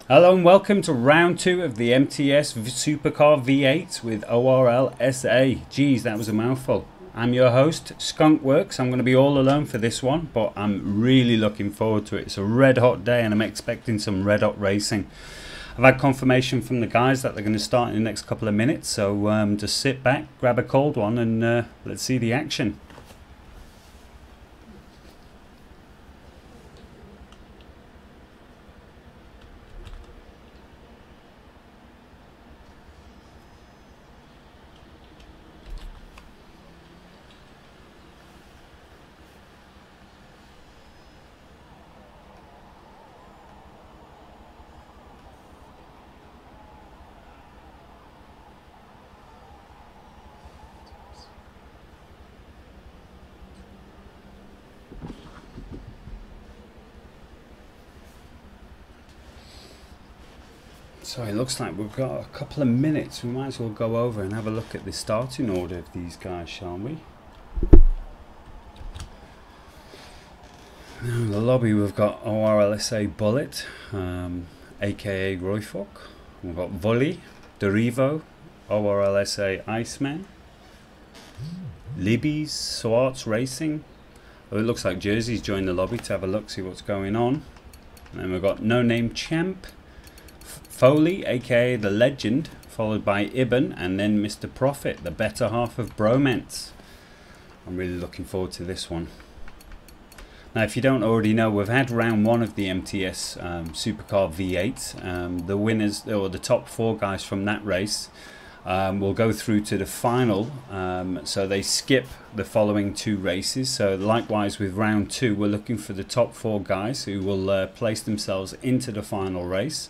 Hello and welcome to round 2 of the MTS Supercar V8 with ORL SA. Geez, that was a mouthful. I'm your host, SkunkWorx. I'm going to be all alone for this one, but I'm really looking forward to it. It's a red hot day and I'm expecting some red hot racing. I've had confirmation from the guys that they're going to start in the next couple of minutes, so just sit back, grab a cold one and let's see the action. So it looks like we've got a couple of minutes. We might as well go over and have a look at the starting order of these guys, shall we? Now in the lobby we've got ORLSA Bullet, aka Royfok. We've got Volley, Derivo, ORLSA Iceman, Libby's Swartz Racing. Oh, it looks like Jersey's joined the lobby to have a look, see what's going on. And then we've got No Name Champ, Foley, aka The Legend, followed by Ibn, and then Mr. Profit, the better half of Bromance. I'm really looking forward to this one. Now, if you don't already know, we've had round 1 of the MTS Supercar V8. The winners, or the top 4 guys from that race, will go through to the final, so they skip the following 2 races. So likewise with round 2, we're looking for the top 4 guys who will place themselves into the final race.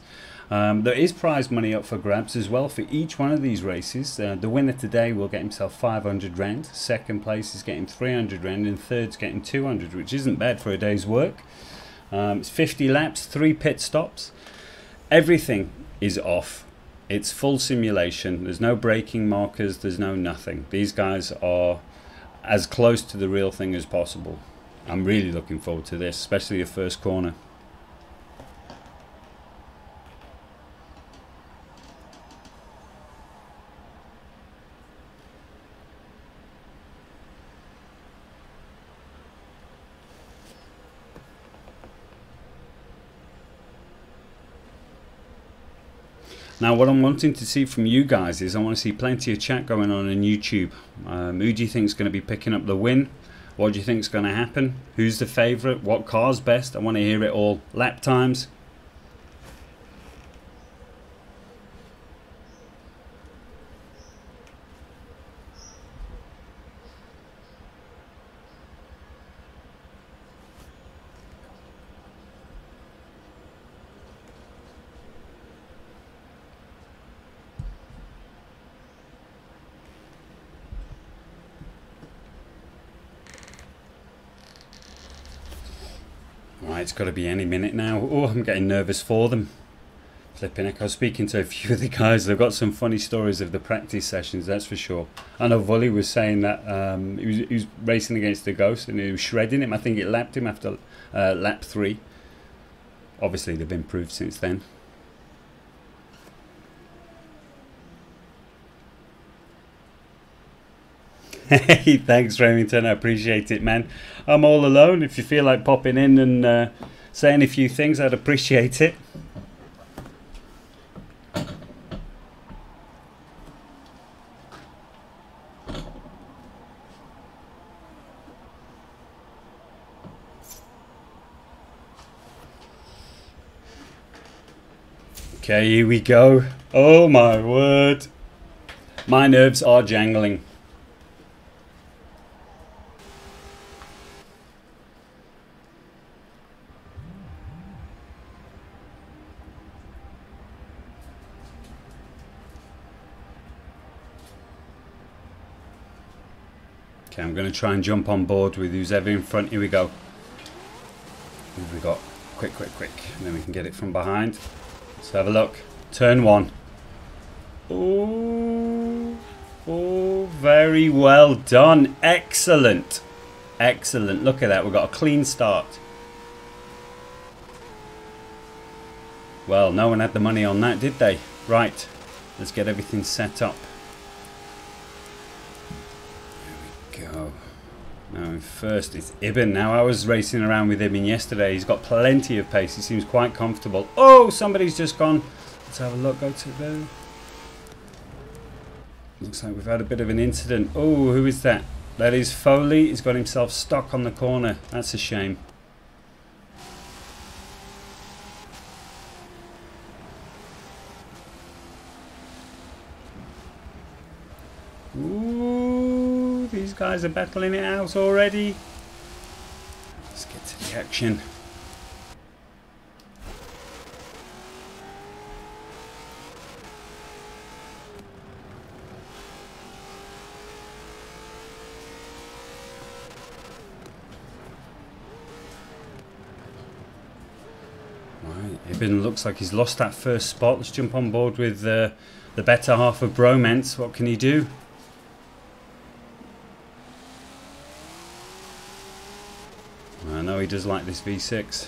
There is prize money up for grabs as well for each one of these races. The winner today will get himself 500 rand, second place is getting 300 rand, and third's getting 200, which isn't bad for a day's work. It's 50 laps, 3 pit stops. Everything is off. It's full simulation. There's no braking markers, there's no nothing. These guys are as close to the real thing as possible. I'm really looking forward to this, especially the first corner. Now what I'm wanting to see from you guys is I want to see plenty of chat going on YouTube. Who do you think is going to be picking up the win? What do you think is going to happen? Who's the favourite? What car's best? I want to hear it all. Lap times. Right, it's got to be any minute now. Oh, I'm getting nervous for them. Flipping heck, I was speaking to a few of the guys. They've got some funny stories of the practice sessions, that's for sure. I know Volley was saying that he was racing against the Ghost and he was shredding him. I think it lapped him after lap 3. Obviously, they've improved since then. Hey, thanks Remington, I appreciate it, man. I'm all alone. If you feel like popping in and saying a few things, I'd appreciate it. Okay, here we go. Oh my word. My nerves are jangling. Okay, I'm going to try and jump on board with who's ever in front. Here we go. Who have we got? Quick, quick, quick. And then we can get it from behind. Let's have a look. Turn 1. Oh, oh, very well done. Excellent. Excellent. Look at that. We've got a clean start. Well, no one had the money on that, did they? Right, let's get everything set up. There we go. Now first it's Ibn. Now I was racing around with Ibn yesterday. He's got plenty of pace. He seems quite comfortable. Oh, somebody's just gone. Let's have a look. Go to there. Looks like we've had a bit of an incident. Oh, who is that? That is Foley. He's got himself stuck on the corner. That's a shame. Ooh, these guys are battling it out already. Let's get to the action. Right, Ibn looks like he's lost that first spot. Let's jump on board with the better half of Bromance. What can he do? I know he does like this V6.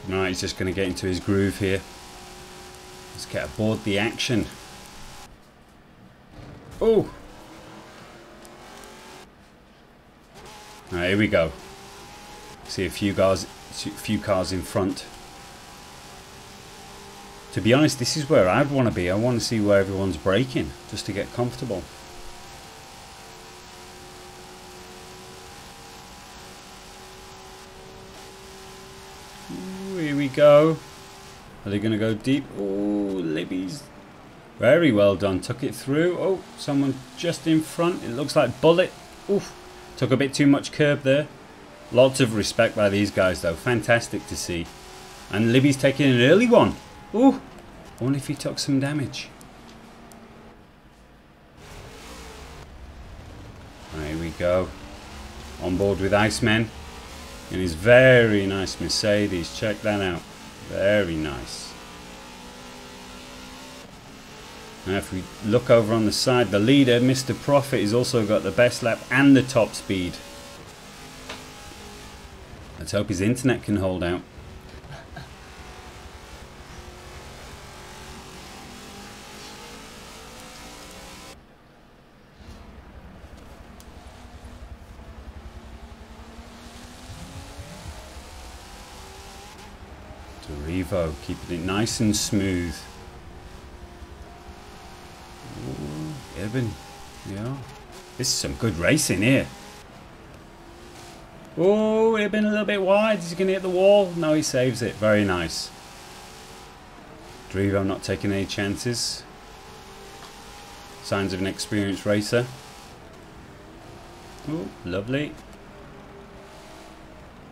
Right, he's just going to get into his groove here. Let's get aboard the action. Oh! Right, here we go. See a few cars in front. To be honest, this is where I'd want to be. I want to see where everyone's braking, just to get comfortable. Ooh, here we go. Are they going to go deep? Oh, Libby's very well done. Took it through. Oh, someone just in front. It looks like Bullet. Oof. Took a bit too much curb there. Lots of respect by these guys though. Fantastic to see. And Libby's taking an early one. Ooh. I wonder if he took some damage. Right, here we go. On board with Iceman. In his very nice Mercedes. Check that out. Very nice. Now if we look over on the side, the leader, Mr. Profit, has also got the best lap and the top speed. Let's hope his internet can hold out. Revo, keeping it nice and smooth. Ooh, Ibn, yeah. This is some good racing here. Oh, Ibn a little bit wide. Is he going to hit the wall? No, he saves it. Very nice. Revo not taking any chances. Signs of an experienced racer. Oh, lovely.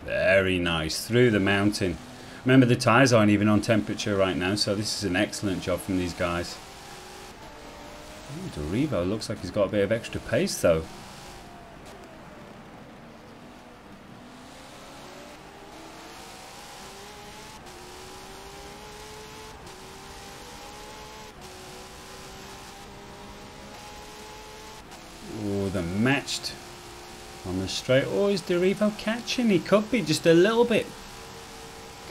Very nice. Through the mountain. Remember, the tyres aren't even on temperature right now, so this is an excellent job from these guys. Oh, Revo looks like he's got a bit of extra pace though. Oh, the matched on the straight. Oh, is Revo catching? He could be just a little bit.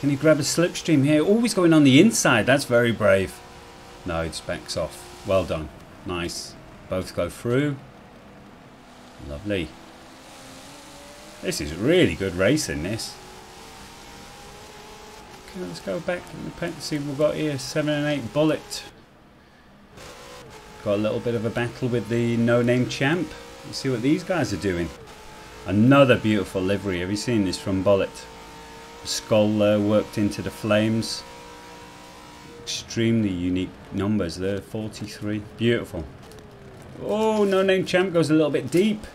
Can he grab a slipstream here? Oh, he's going on the inside. That's very brave. No, it backs off. Well done. Nice. Both go through. Lovely. This is really good racing, this. Okay, let's go back and see what we've got here. 7 and 8 Bullet. Got a little bit of a battle with the no-name champ. Let's see what these guys are doing. Another beautiful livery. Have you seen this from Bullet? Skull worked into the flames. Extremely unique numbers there. 43. Beautiful. Oh, no name champ goes a little bit deep.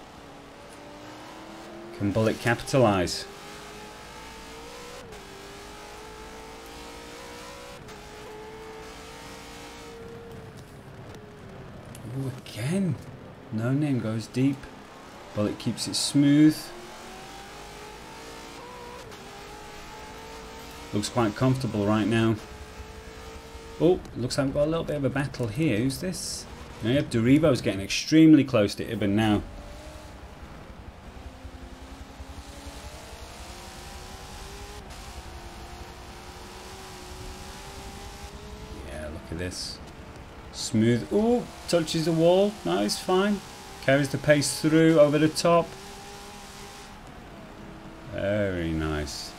Can Bullet capitalize? Oh, again. No name goes deep. Bullet keeps it smooth. Looks quite comfortable right now. Oh, looks like we've got a little bit of a battle here. Who's this? Yep, Revo's getting extremely close to Ibn now. Look at this. Smooth. Ooh, touches the wall. Nice, fine. Carries the pace through over the top. Very nice.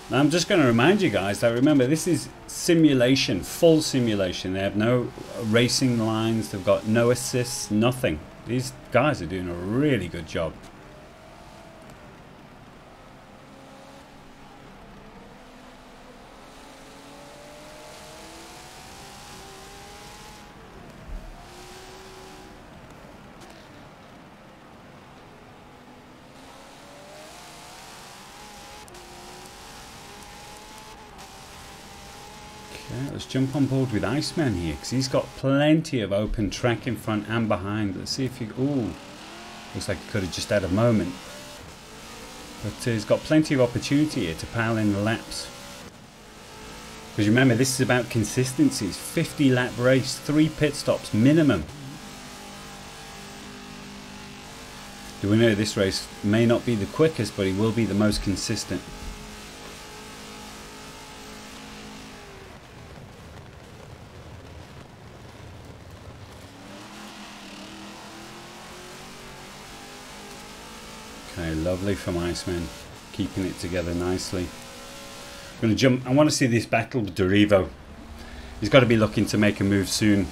Now I'm just going to remind you guys that, remember, this is simulation, full simulation. They have no racing lines, they've got no assists, nothing. These guys are doing a really good job. Okay, let's jump on board with Iceman here, because he's got plenty of open track in front and behind. Let's see if he... Ooh, looks like he could have just had a moment. But he's got plenty of opportunity here to pile in the laps. Because remember, this is about consistency. It's 50 lap race, 3 pit stops minimum. The winner of this race may not be the quickest, but he will be the most consistent. Okay, lovely from Iceman, keeping it together nicely. I'm going to jump. I want to see this battle with Derivo. He's got to be looking to make a move soon.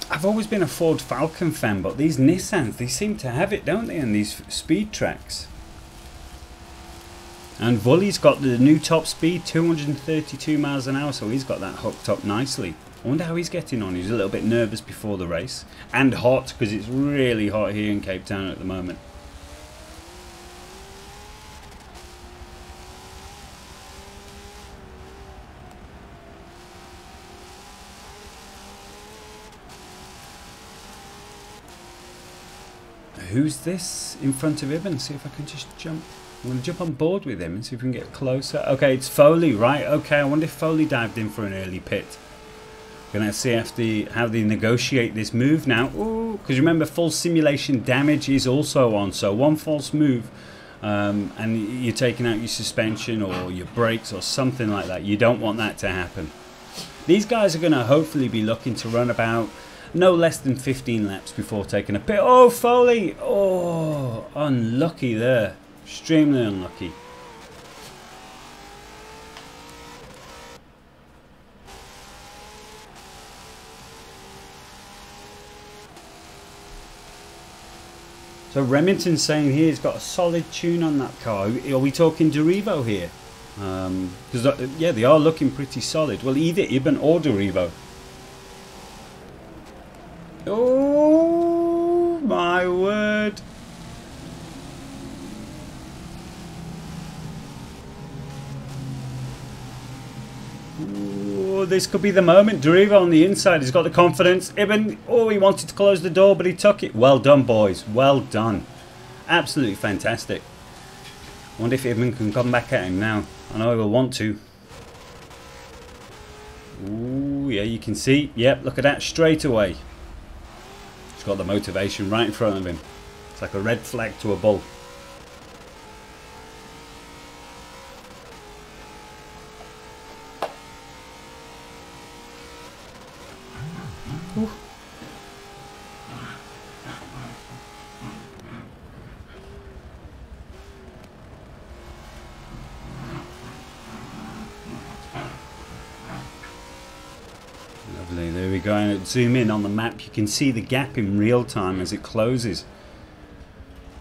I've always been a Ford Falcon fan, but these Nissans, they seem to have it, don't they, in these speed tracks. And Vully's got the new top speed, 232 miles an hour, so he's got that hooked up nicely. I wonder how he's getting on. He's a little bit nervous before the race. And hot, because it's really hot here in Cape Town at the moment. Who's this in front of him? And see if I can just jump. I'm going to jump on board with him and see if we can get closer. Okay, it's Foley, right? Okay, I wonder if Foley dived in for an early pit. We're going to see how they negotiate this move now. Ooh, because remember, full simulation damage is also on. So one false move and you're taking out your suspension or your brakes or something like that. You don't want that to happen. These guys are going to hopefully be looking to run about no less than 15 laps before taking a pit. Oh, Foley! Oh, unlucky there. Extremely unlucky. So Remington's saying here he's got a solid tune on that car. Are we talking Derivo here? Because yeah, they are looking pretty solid. Well, either Ibn or Derivo. Oh my word! Ooh, this could be the moment. Derivo on the inside, he's got the confidence. Ibn, oh, he wanted to close the door, but he took it. Well done, boys. Well done. Absolutely fantastic. I wonder if Ibn can come back at him now. I know he will want to. Ooh, yeah, you can see. Yep, look at that straight away. He's got the motivation right in front of him. It's like a red flag to a bull. Ooh. Lovely, there we go. And zoom in on the map, you can see the gap in real time as it closes.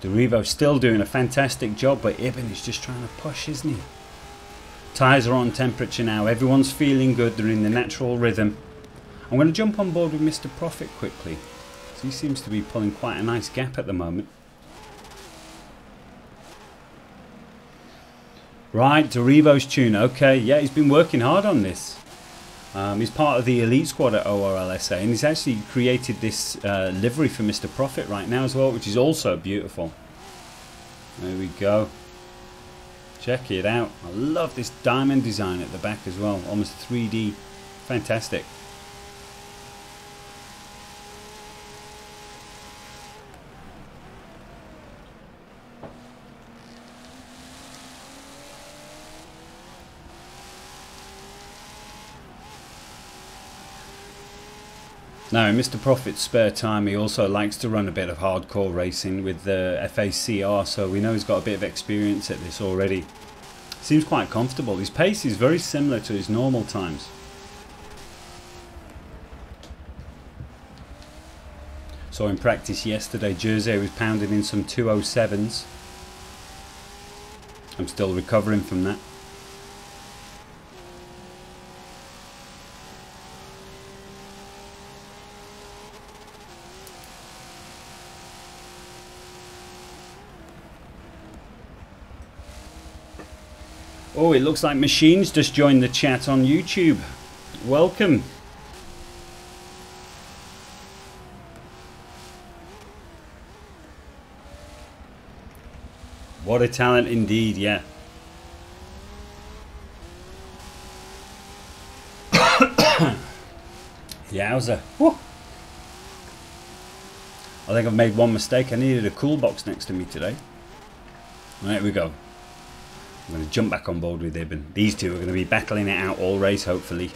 Derivo's still doing a fantastic job, but Ibn is just trying to push, isn't he? Tyres are on temperature now, everyone's feeling good, they're in the natural rhythm. I'm going to jump on board with Mr. Profit quickly. So he seems to be pulling quite a nice gap at the moment. Right, Derivo's tune. Okay, yeah, he's been working hard on this. He's part of the elite squad at ORLSA, and he's actually created this livery for Mr. Profit right now as well, which is also beautiful. There we go. Check it out. I love this diamond design at the back as well. Almost 3D. Fantastic. Now, in Mr. Profit's spare time, he also likes to run a bit of hardcore racing with the FACR, so we know he's got a bit of experience at this already. Seems quite comfortable. His pace is very similar to his normal times. So in practice yesterday, Jersey was pounding in some 207s. I'm still recovering from that. Oh, it looks like Machines just joined the chat on YouTube. Welcome. What a talent indeed, yeah. Yowza. Woo. I think I've made one mistake. I needed a cool box next to me today. There we go. I'm going to jump back on board with Ibn. These two are going to be battling it out all race, hopefully.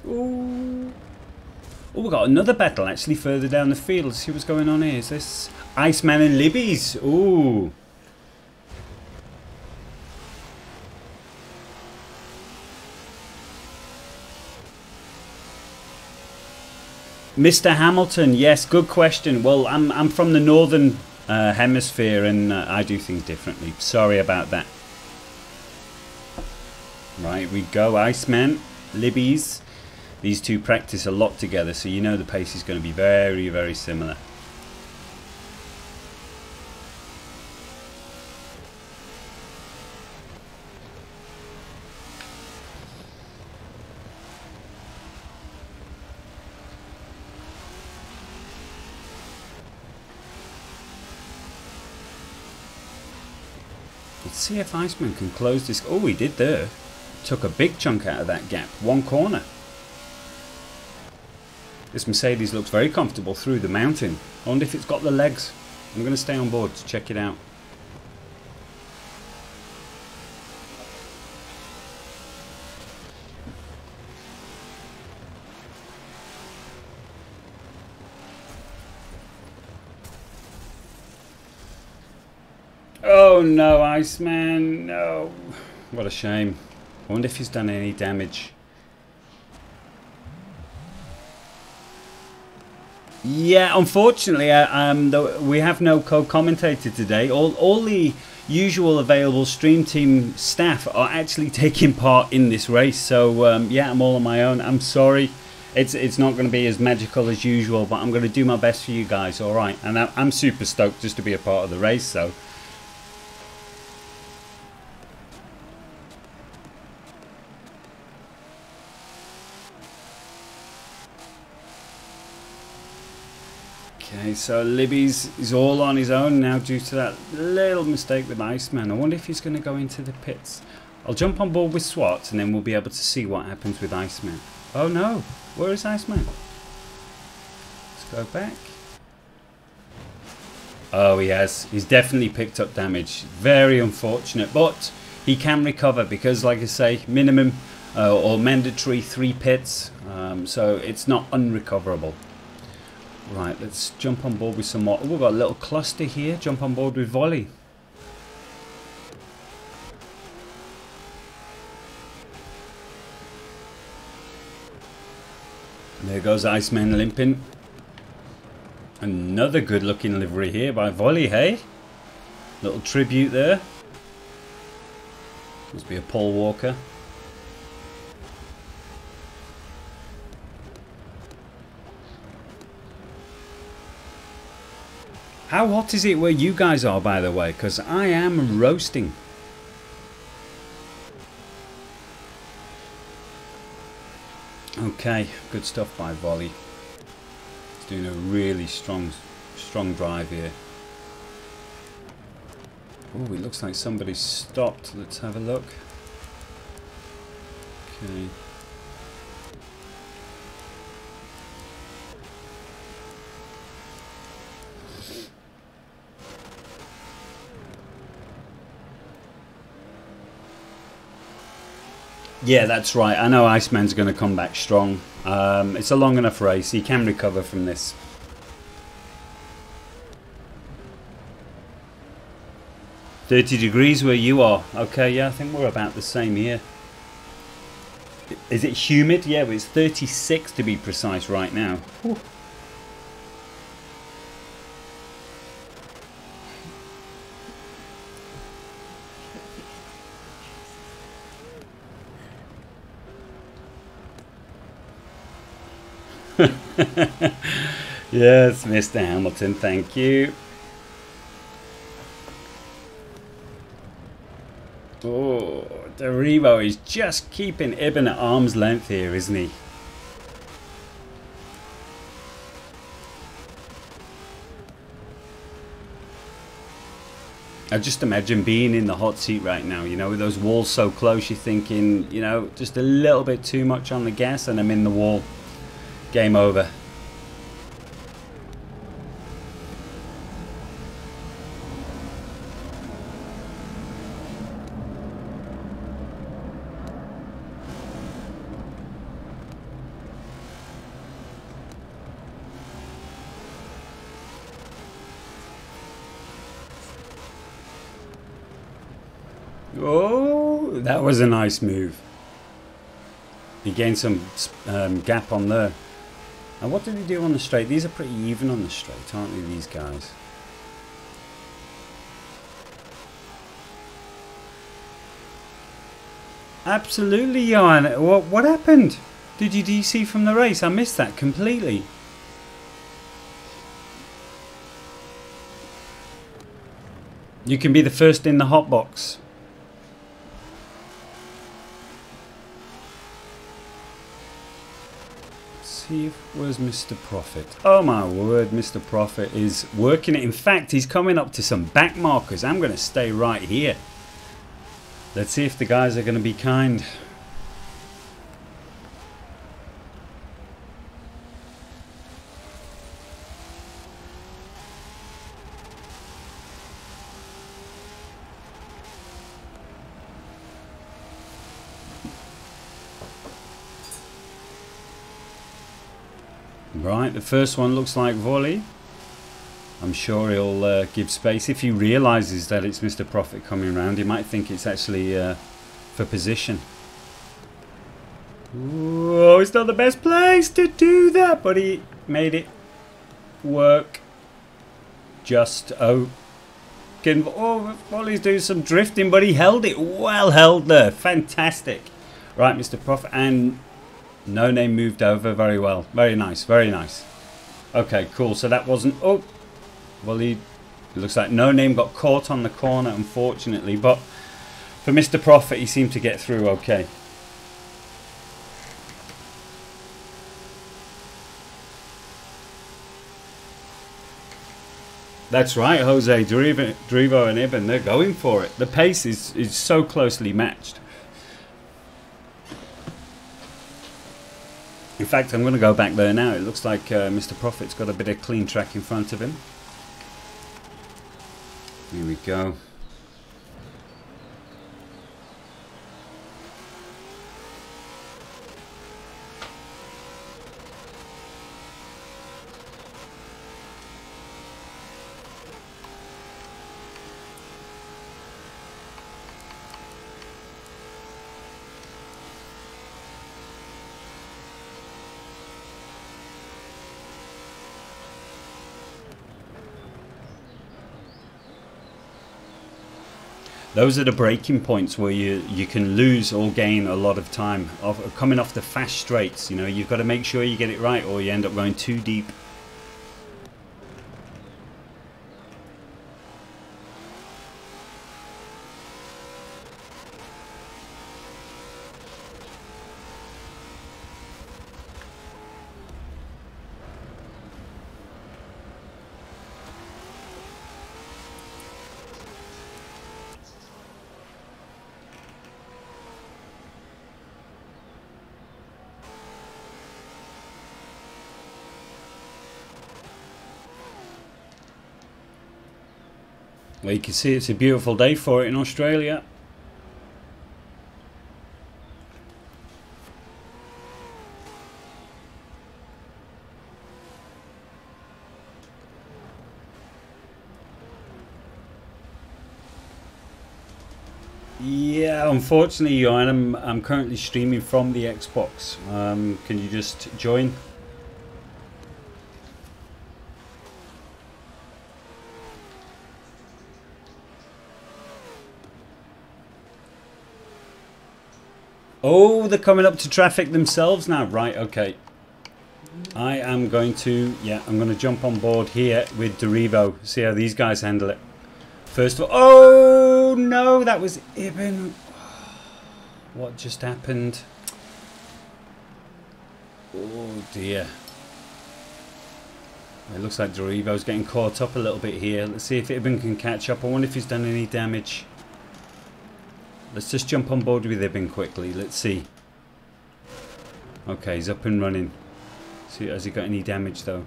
Ooh. Oh, we've got another battle actually further down the field. Let's see what's going on here. Is this Iceman and Libby's? Ooh. Mr. Hamilton, yes, good question. Well, I'm from the northern hemisphere, and I do things differently. Sorry about that. Right, we go. Iceman, Libby's. These two practice a lot together, so you know the pace is going to be very, very similar. Let's see if Iceman can close this. Oh, he did there. Took a big chunk out of that gap. One corner. This Mercedes looks very comfortable through the mountain. I wonder if it's got the legs. I'm going to stay on board to check it out. Oh no, Iceman, no. What a shame. I wonder if he's done any damage. Yeah, unfortunately, we have no co-commentator today. All the usual available stream team staff are actually taking part in this race. So yeah, I'm all on my own. I'm sorry. It's not going to be as magical as usual, but I'm going to do my best for you guys. All right, and I'm super stoked just to be a part of the race. So. Okay, so Libby's is all on his own now due to that little mistake with Iceman. I wonder if he's going to go into the pits. I'll jump on board with SWAT and then we'll be able to see what happens with Iceman. Oh no, where is Iceman? Let's go back. Oh, he has. He's definitely picked up damage. Very unfortunate, but he can recover because, like I say, minimum or mandatory 3 pits. So it's not unrecoverable. Right, let's jump on board with some more. Oh, we've got a little cluster here. Jump on board with Volley. There goes Iceman limping. Another good looking livery here by Volley, hey? Little tribute there. Must be a Paul Walker. How hot is it where you guys are, by the way? Because I am roasting. Okay, good stuff by Volley. He's doing a really strong drive here. Oh, it looks like somebody's stopped. Let's have a look. Okay. Yeah, that's right. I know Iceman's going to come back strong. It's a long enough race. He can recover from this. $30 where you are. Okay, yeah, I think we're about the same here. Is it humid? Yeah, but it's 36 to be precise right now. Whew. Yes, Mr. Hamilton, thank you. Oh, Derivo is just keeping Ibn at arm's length here, isn't he? I just imagine being in the hot seat right now, you know, with those walls so close, you're thinking, you know, just a little bit too much on the gas and I'm in the wall. Game over. Oh, that was a nice move. He gained some gap on there. And what did he do on the straight? These are pretty even on the straight, aren't they, these guys? Absolutely, Johan. What happened? Did you DC from the race? I missed that completely. You can be the first in the hot box. Where's Mr. Profit? Oh my word, Mr. Profit is working it. In fact, he's coming up to some back markers. I'm going to stay right here. Let's see if the guys are going to be kind. Right, the first one looks like volley. I'm sure he'll give space. If he realises that it's Mr. Profit coming around, he might think it's actually for position. Oh, it's not the best place to do that, but he made it work. Just oh, Volley's doing some drifting, but he held it well held there. Fantastic. Right, Mr. Profit, and No Name moved over very well. Very nice, very nice. Okay, cool. So that wasn't... Oh, well, it looks like No Name got caught on the corner, unfortunately. But for Mr. Profit, he seemed to get through okay. That's right, Jose, Drivo and Ibn, they're going for it. The pace is so closely matched. In fact, I'm going to go back there now. It looks like Mr. Profit's got a bit of clean track in front of him. Here we go. Those are the breaking points where you can lose or gain a lot of time. Coming off the fast straights, you know, you've got to make sure you get it right or you end up going too deep. Well, you can see it's a beautiful day for it in Australia. Yeah, unfortunately, Johan, I'm currently streaming from the Xbox. Can you just join? Oh, they're coming up to traffic themselves now. Right, okay. I am going to, I'm going to jump on board here with Derivo. See how these guys handle it. First of all, oh no, that was Ibn. What just happened? Oh dear. It looks like Derivo's getting caught up a little bit here. Let's see if Ibn can catch up. I wonder if he's done any damage. Let's just jump on board with Ibn quickly. Let's see. Okay, he's up and running. See, has he got any damage though?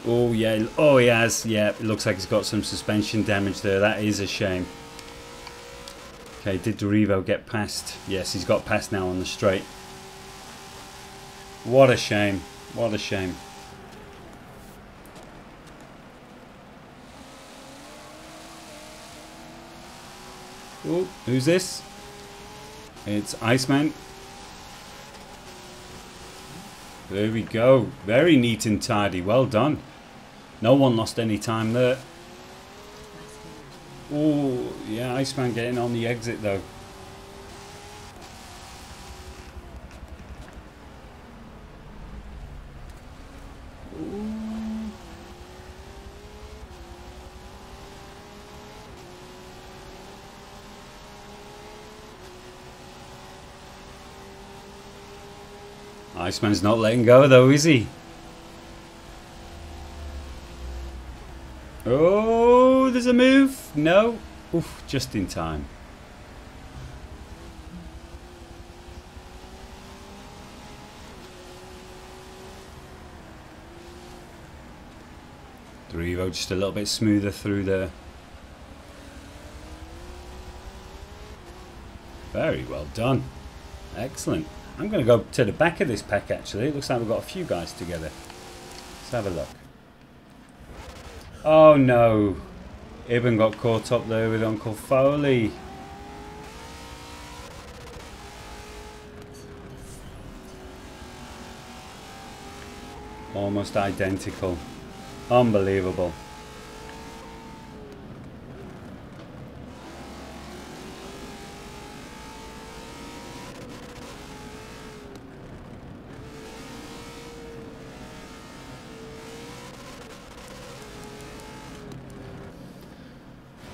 Oh yeah, oh he has. Yeah, it looks like he's got some suspension damage there. That is a shame. Okay, did Derivo get past? Yes, he's got past now on the straight. What a shame. What a shame. Oh, who's this? It's Iceman. There we go. Very neat and tidy. Well done. No one lost any time there. Oh, yeah, Iceman getting on the exit though. Iceman's not letting go though, is he? Oh, there's a move. No. Oof, just in time. Derivo just a little bit smoother through there. Very well done. Excellent. I'm going to go to the back of this pack actually. It looks like we've got a few guys together. Let's have a look. Oh no. Ibn got caught up there with Uncle Foley. Almost identical. Unbelievable.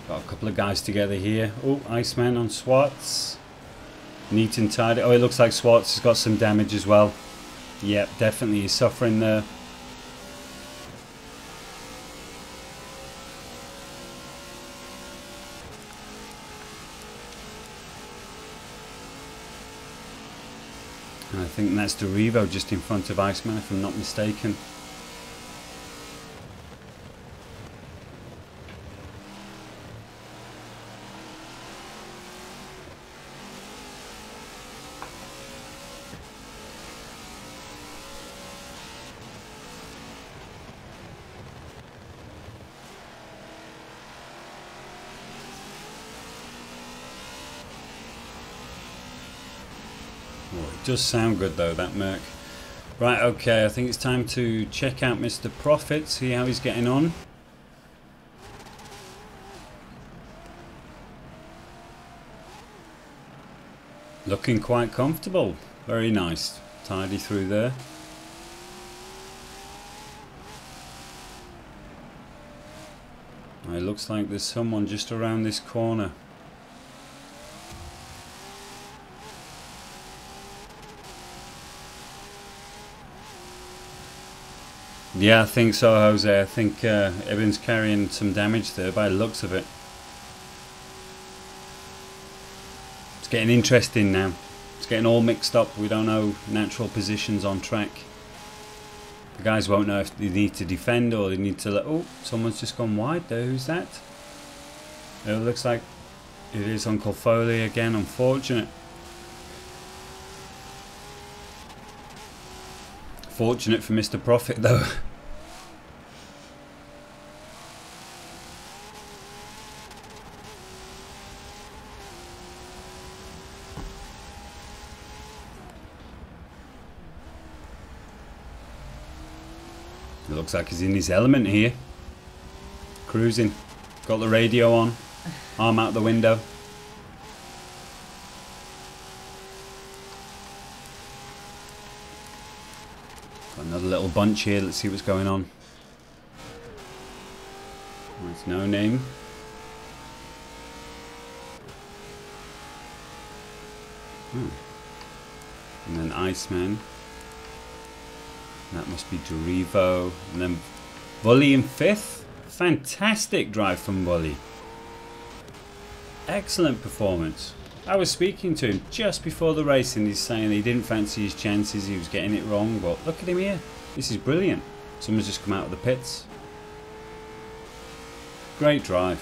Got a couple of guys together here. Oh, Iceman on Swartz. Neat and tidy. Oh, it looks like Swartz has got some damage as well. Yep, definitely he's suffering there. And I think that's Derivo just in front of Iceman if I'm not mistaken. Oh, it does sound good though, that Merc. Right, okay, I think it's time to check out Mr. Prophet, see how he's getting on. Looking quite comfortable. Very nice. Tidy through there. It looks like there's someone just around this corner. Yeah, I think so, Jose. I think Ibn's carrying some damage there by the looks of it. It's getting interesting now. It's getting all mixed up. We don't know natural positions on track. The guys won't know if they need to defend or they need to let... Oh, someone's just gone wide there. Who's that? It looks like it is Uncle Foley again. Unfortunate. Fortunate for Mr. Prophet though. It looks like he's in his element here. Cruising. Got the radio on. Arm out the window. Got another little bunch here. Let's see what's going on. There's no name. And then Iceman. That must be Dorivo. And then Wully in 5th. Fantastic drive from Wully. Excellent performance. I was speaking to him just before the race and he's saying he didn't fancy his chances, he was getting it wrong, but look at him here. This is brilliant. Someone's just come out of the pits. Great drive.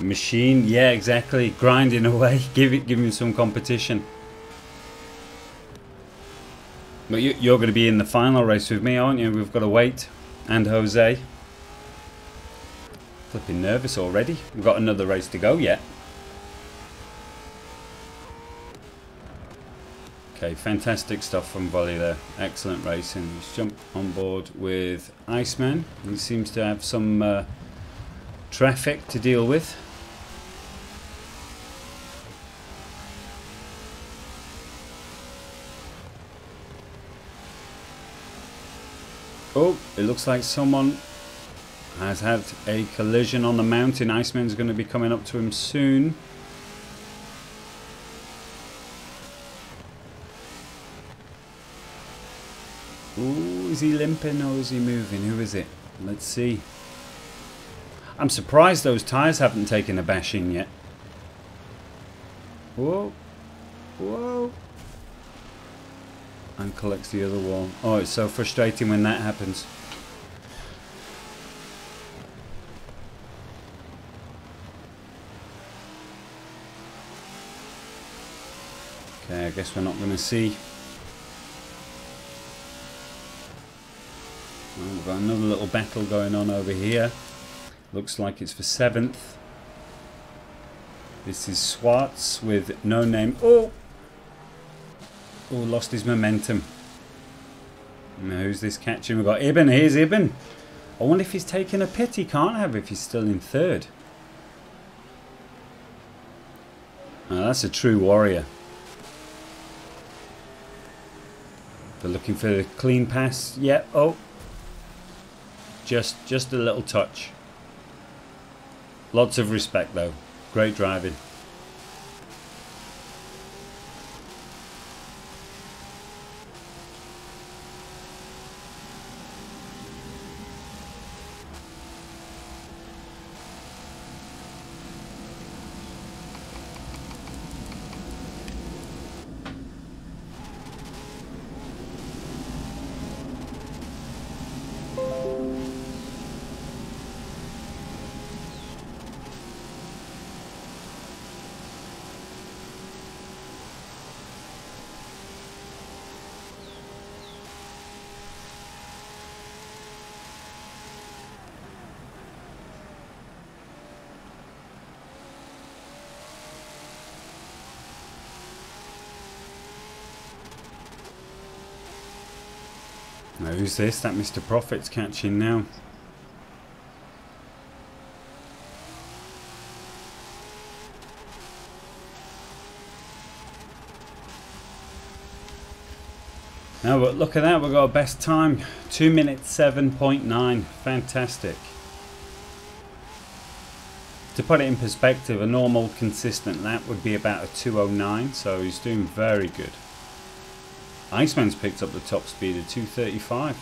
Machine, yeah, exactly. Grinding away, give him some competition. But you're going to be in the final race with me, aren't you? We've got to wait. And Jose. Flipping nervous already. We've got another race to go yet. Okay, fantastic stuff from Wully there. Excellent racing. Let's jump on board with Iceman. He seems to have some traffic to deal with. Oh, it looks like someone has had a collision on the mountain. Iceman's going to be coming up to him soon. Ooh, is he limping or is he moving? Who is it? Let's see. I'm surprised those tyres haven't taken a bashing yet. Whoa. Whoa. And collects the other wall. Oh, it's so frustrating when that happens. Okay, I guess we're not going to see. Oh, we've got another little battle going on over here. Looks like it's for 7th. This is Swartz with no name. Oh! Oh, lost his momentum. Now, who's this catching? We've got Ibn. Here's Ibn. I wonder if he's taking a pit. He can't have if he's still in 3rd. Oh, that's a true warrior. They're looking for the clean pass. Yeah. Oh. Just a little touch. Lots of respect though. Great driving. Now who's this? That Mr. Profit's catching now. Now but look at that, we've got a best time. 2 minutes 7.9. Fantastic. To put it in perspective, a normal consistent lap would be about a 2:09, so he's doing very good. Iceman's picked up the top speed of 2:35.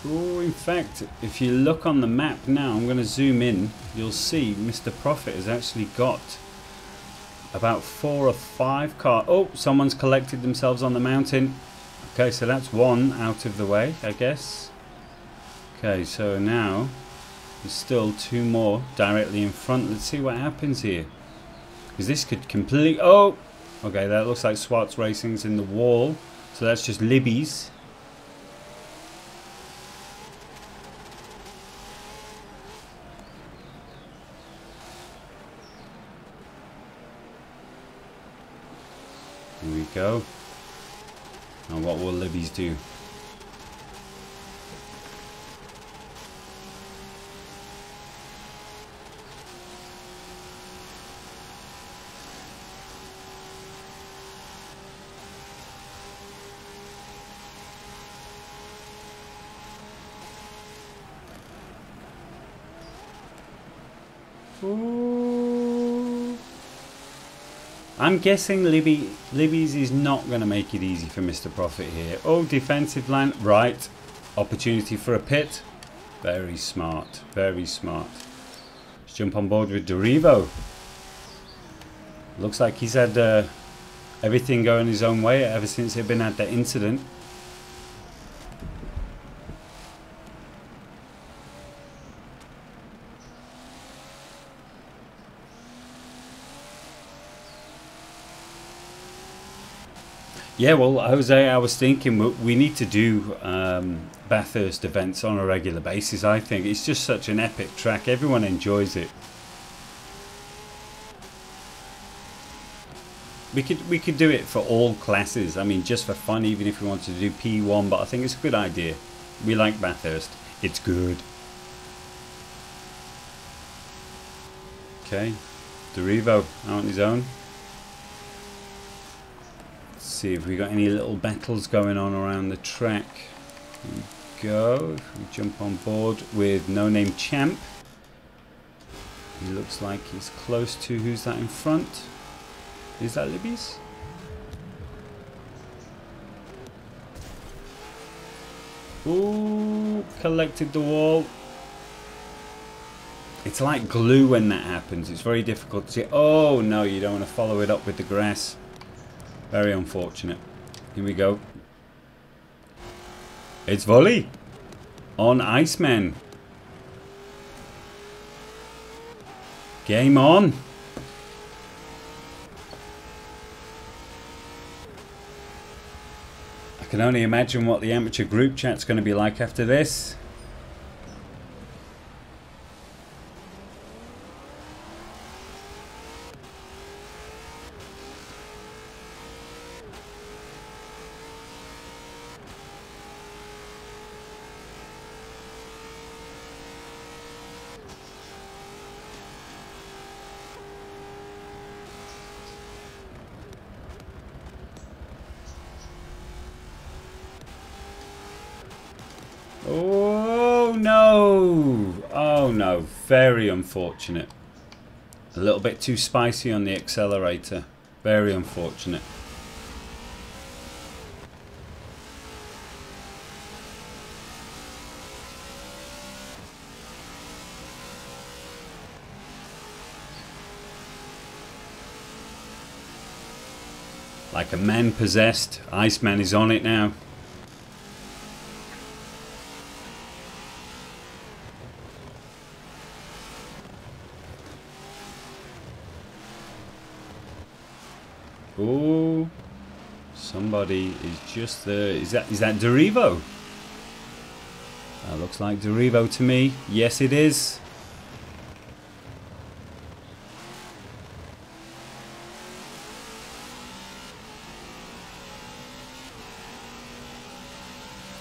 Oh, in fact, if you look on the map now, I'm going to zoom in, you'll see Mr. Profit has actually got about 4 or 5 cars. Oh, someone's collected themselves on the mountain. Okay, so that's one out of the way, I guess. Okay, so now there's still 2 more directly in front. Let's see what happens here. Because this could complete... Oh! Okay, that looks like SkunkWorx Racing's in the wall. So that's just Libby's. Here we go. And what will Libby's do? Ooh. I'm guessing Libby's is not going to make it easy for Mr. Profit here. Oh, defensive line. Right. Opportunity for a pit. Very smart. Very smart. Let's jump on board with Derivo. Looks like he's had everything going his own way ever since they've been at that incident. Yeah, well, Jose, I was thinking we need to do Bathurst events on a regular basis. I think it's just such an epic track. Everyone enjoys it. We could do it for all classes. I mean, just for fun, even if we wanted to do P1. But I think it's a good idea. We like Bathurst. It's good. Okay, Derivo out on his own. See if we got any little battles going on around the track. Here we go. If we jump on board with No Name Champ. He looks like he's close to... Who's that in front? Is that Libby's? Ooh, collected the wall. It's like glue when that happens. It's very difficult to see. Oh no, you don't want to follow it up with the grass. Very unfortunate. Here we go. It's Volley on Iceman. Game on. I can only imagine what the amateur group chat's going to be like after this. Oh no! Oh no, very unfortunate. A little bit too spicy on the accelerator. Very unfortunate. Like a man possessed, Iceman is on it now. Oh, somebody is just there. Is that Derivo? That looks like Derivo to me. Yes, it is.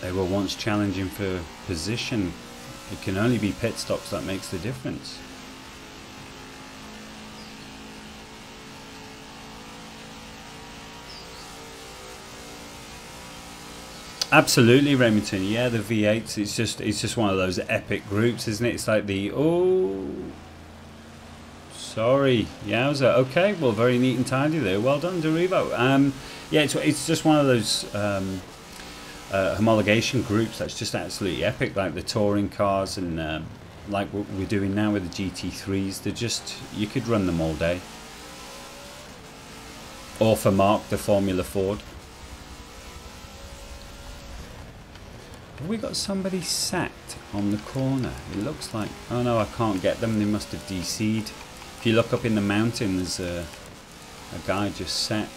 They were once challenging for position. It can only be pit stops that makes the difference. Absolutely, Remington. Yeah, the V8s. It's just one of those epic groups, isn't it? It's like the sorry, Yowza. Okay, well, very neat and tidy there. Well done, Derivo. Yeah, it's just one of those homologation groups that's just absolutely epic, like the touring cars and like what we're doing now with the GT3s. They're just, you could run them all day. Or for Mark, the Formula Ford. Have we got somebody sacked on the corner? It looks like, oh no, I can't get them, they must have DC'd. If you look up in the mountain, there's a guy just sat.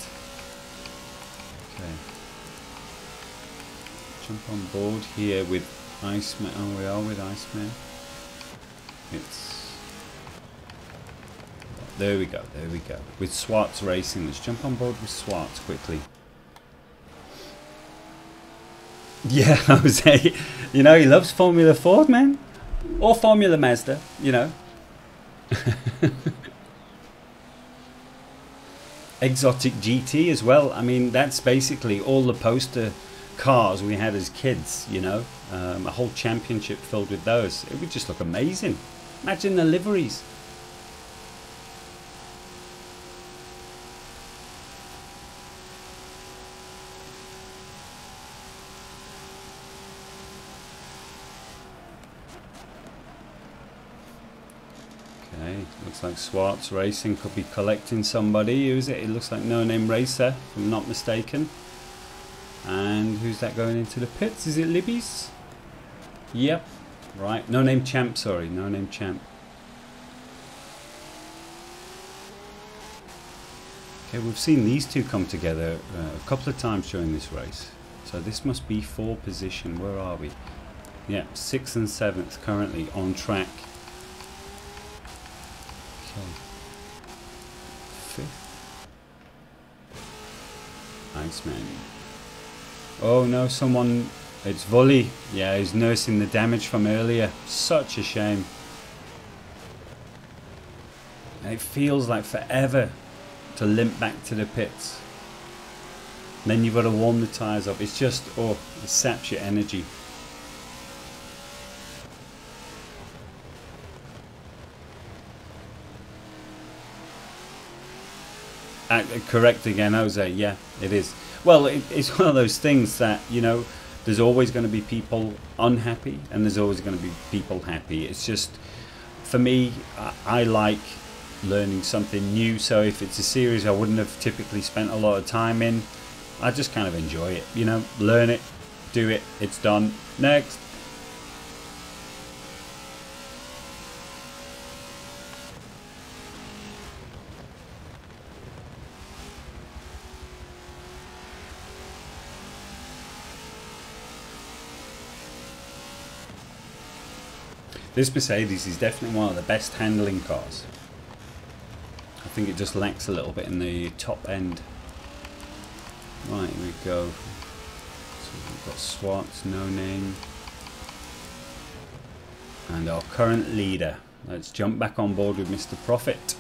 Okay. Jump on board here with Iceman. Oh, we are with Iceman. It's... There we go, there we go. With SkunkWorx Racing. Let's jump on board with SkunkWorx quickly. Yeah, Jose. You know, he loves Formula Ford, man. Or Formula Mazda, you know. Exotic GT as well. I mean, that's basically all the poster cars we had as kids, you know. A whole championship filled with those. It would just look amazing. Imagine the liveries. Okay, looks like SkunkWorx Racing could be collecting somebody. Who's it? It looks like No Name Racer, if I'm not mistaken. And who's that going into the pits? Is it Libby's? Yep. Right. No Name Champ, sorry. No Name Champ. Okay, we've seen these two come together a couple of times during this race. So this must be for position. Where are we? Yeah, 6th and 7th currently on track. Okay. 5th. Iceman. Oh no, someone... It's Volley. Yeah, he's nursing the damage from earlier. Such a shame. And it feels like forever to limp back to the pits. And then you've got to warm the tyres up. It's just, oh, it saps your energy. Correct again, Jose. Yeah, it is. Well, it's one of those things that, you know, there's always going to be people unhappy and there's always going to be people happy. It's just, for me, I like learning something new. So if it's a series I wouldn't have typically spent a lot of time in, I just kind of enjoy it. You know, learn it, do it, it's done. Next. This Mercedes is definitely one of the best handling cars. I think it just lacks a little bit in the top end. Right, here we go. So we've got SkunkWorx, No Name. And our current leader. Let's jump back on board with Mr. Profit.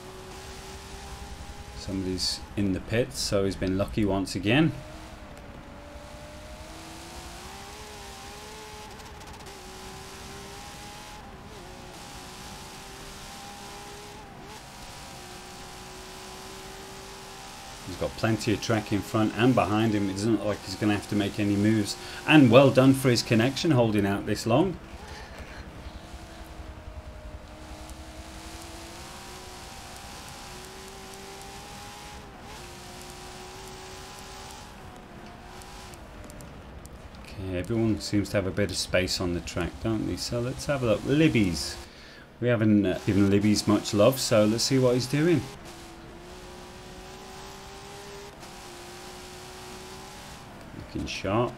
Somebody's in the pits, so he's been lucky once again. He's got plenty of track in front and behind him. It doesn't look like he's going to have to make any moves. And well done for his connection, holding out this long. Okay, everyone seems to have a bit of space on the track, don't they? So let's have a look. Libby's. We haven't given Libby's much love, so let's see what he's doing. Looking sharp.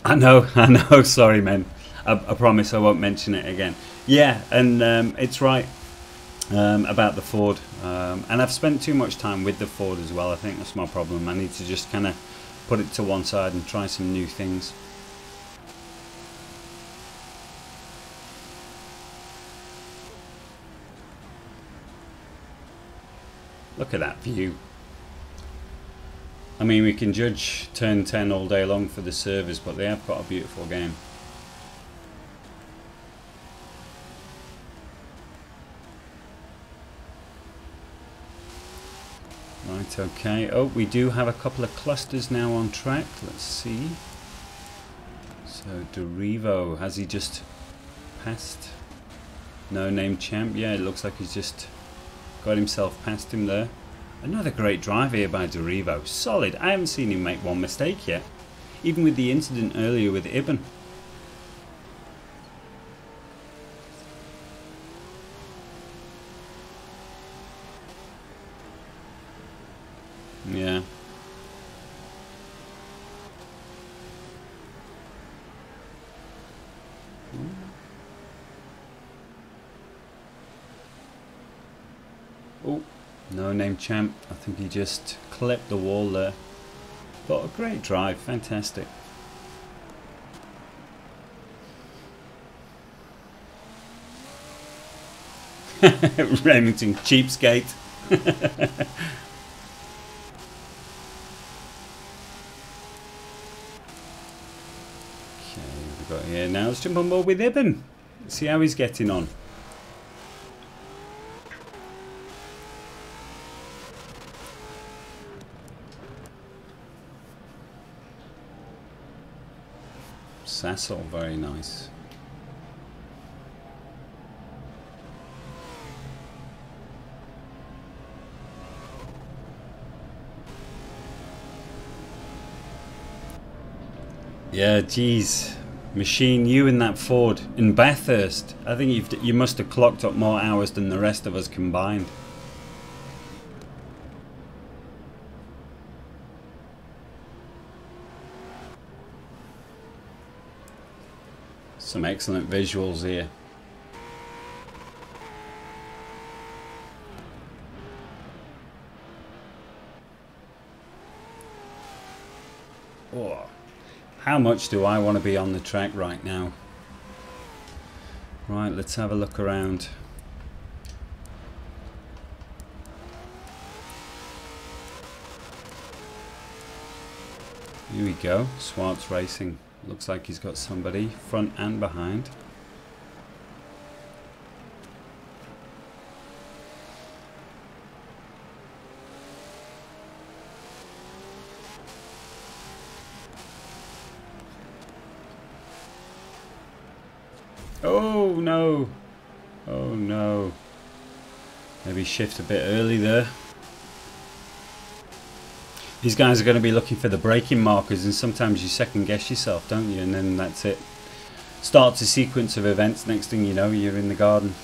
I know, sorry man. I promise I won't mention it again. Yeah, and it's right about the Ford. And I've spent too much time with the Ford as well. I think that's my problem. I need to just kind of put it to one side and try some new things. Look at that view. I mean, we can judge turn 10 all day long for the servers, but they have got a beautiful game. Right, okay. Oh, we do have a couple of clusters now on track. Let's see. So, Derivo, has he just passed? No Name Champ? Yeah, it looks like he's just got himself past him there. Another great drive here by Derivo. Solid. I haven't seen him make one mistake yet. Even with the incident earlier with Ibn. Yeah. Oh, No Name Champ. I think he just clipped the wall there. But a great drive. Fantastic. Remington cheapskate. We've got here now. Let's jump on board with Ibn. See how he's getting on. Sassel, very nice. Yeah, geez. Machine, you in that Ford in Bathurst. I think you must have clocked up more hours than the rest of us combined. Some excellent visuals here. Oh. How much do I want to be on the track right now? Right, let's have a look around. Here we go, Swartz Racing. Looks like he's got somebody front and behind. Oh no! Oh no! Maybe shift a bit early there. These guys are going to be looking for the braking markers, and sometimes you second guess yourself, don't you? And then that's it. Starts a sequence of events. Next thing you know, you're in the garden.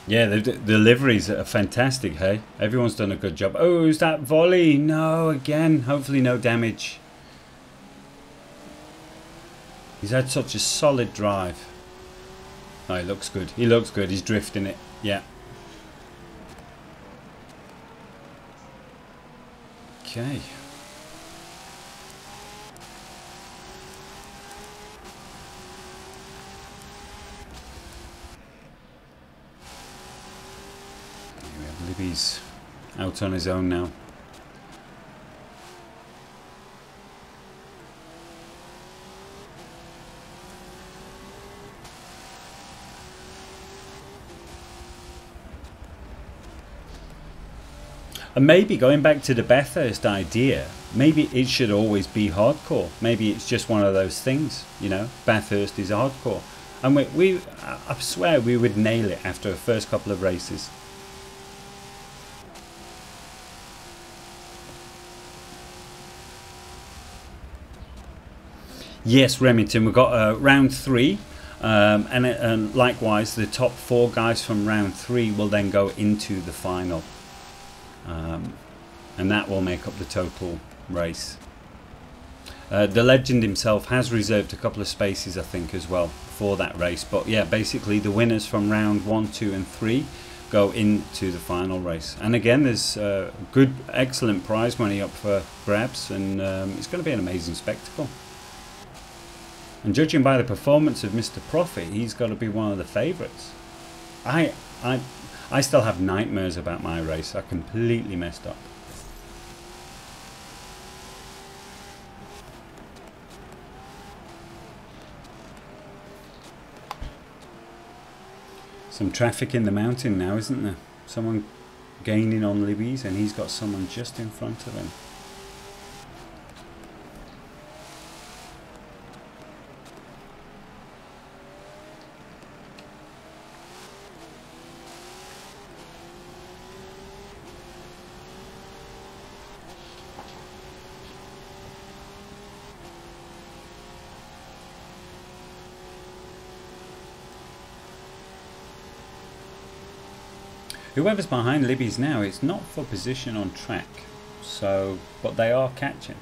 Yeah, the liveries are fantastic, hey? Everyone's done a good job. Oh, is that volley? No, again. Hopefully no damage. He's had such a solid drive. Oh, he looks good. He looks good. He's drifting it. Yeah. Okay. Libby's out on his own now. And maybe going back to the Bathurst idea, maybe it should always be hardcore. Maybe it's just one of those things, you know, Bathurst is hardcore. And I swear we would nail it after the first couple of races. Yes, Remington, we've got round 3, and likewise the top 4 guys from round 3 will then go into the final, and that will make up the total race. The legend himself has reserved a couple of spaces, I think, as well for that race, but yeah, basically the winners from round 1, 2 and 3 go into the final race. And again, there's good, excellent prize money up for grabs, and it's going to be an amazing spectacle. And judging by the performance of Mr. Profit, he's got to be one of the favourites. I still have nightmares about my race. I completely messed up. Some traffic in the mountain now, isn't there? Someone gaining on Libby's, and he's got someone just in front of him. Whoever's behind Libby's now, it's not for position on track, so, but they are catching.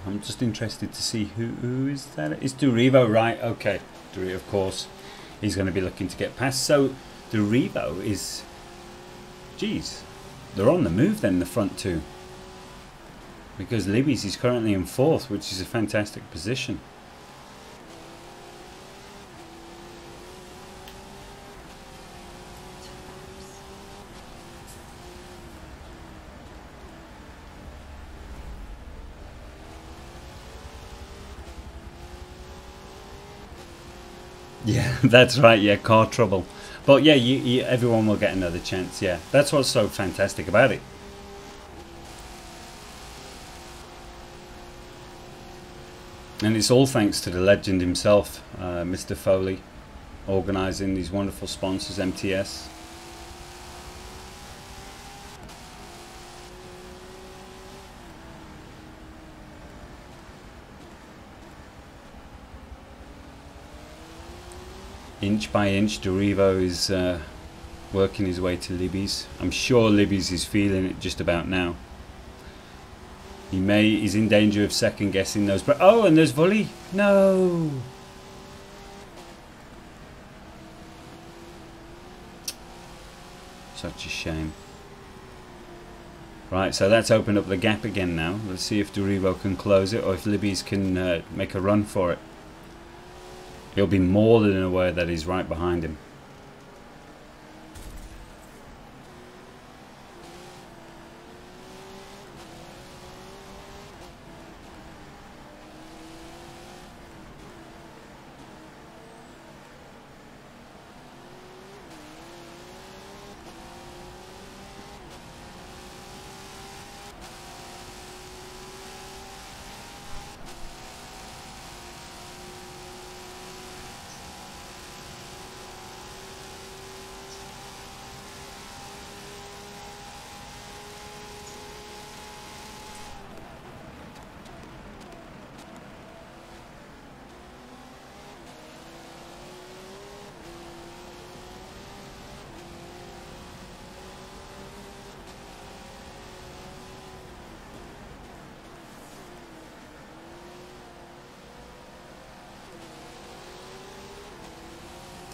I'm just interested to see who is that? It's Durivo, right? Okay, Durivo, of course, he's going to be looking to get past. So Durivo is, geez, they're on the move then, the front two, because Libby's is currently in 4th, which is a fantastic position. Yeah, that's right. Yeah, car trouble. But yeah, everyone will get another chance. Yeah, that's what's so fantastic about it. And it's all thanks to the legend himself, Mr. Foley, organising these wonderful sponsors, MTS. Inch by inch, Durivo is working his way to Libby's. I'm sure Libby's is feeling it just about now. He's in danger of second guessing those. But oh, and there's Volley. No. Such a shame. Right, so that's opened up the gap again now. Let's see if Durivo can close it, or if Libby's can make a run for it. He'll be more than aware that he's right behind him.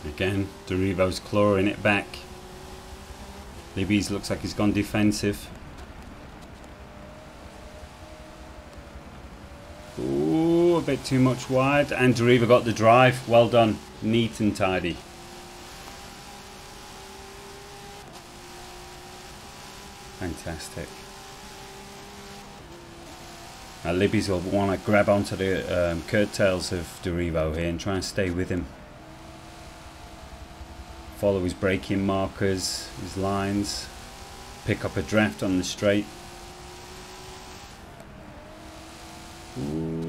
Again, Durivo's clawing it back. Libby's looks like he's gone defensive. Ooh, a bit too much wide. And Durivo got the drive. Well done. Neat and tidy. Fantastic. Now Libby's will want to grab onto the curtails of Durivo here and try and stay with him. Follow his braking markers, his lines, pick up a draft on the straight. Ooh.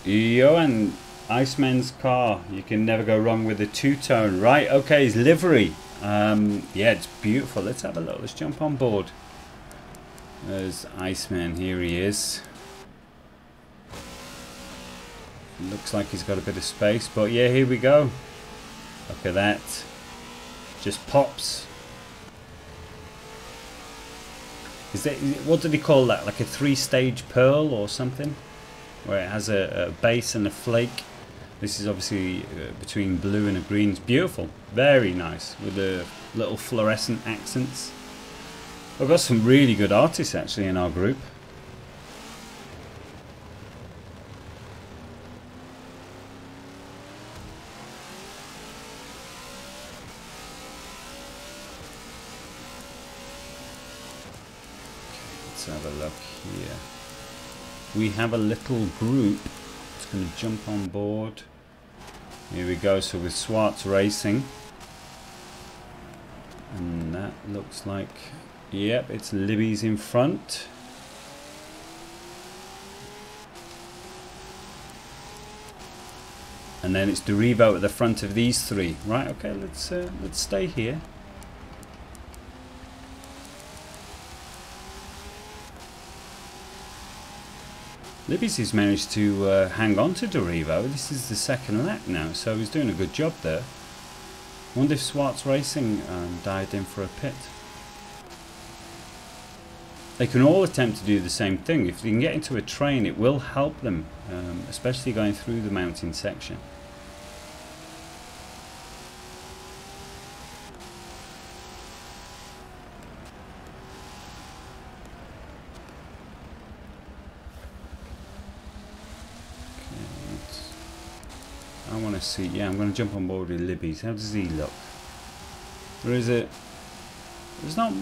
Yo, and Iceman's car, you can never go wrong with a two-tone. Right, okay, his livery, yeah, it's beautiful. Let's have a look. Let's jump on board. There's Iceman. Here he is. Looks like he's got a bit of space, but yeah, here we go. Look at that. Just pops. Is that, what did he call that? Like a three-stage pearl or something? Where it has a base and a flake. This is obviously between blue and a green. It's beautiful. Very nice. With the little fluorescent accents. We've got some really good artists actually in our group. let's have a look here. We have a little group that's going to jump on board. Here we go, so with SkunkWorx Racing. And that looks like, yep, it's Libby's in front. And then it's Derivo at the front of these three. Right, okay, let's stay here. Libby's has managed to hang on to Derivo. This is the second lap now, so he's doing a good job there. Wonder if SkunkWorx Racing dived in for a pit. They can all attempt to do the same thing. If they can get into a train, it will help them, especially going through the mountain section. I want to see, yeah, I'm going to jump on board with Libby's. How does he look? Or is it, there's not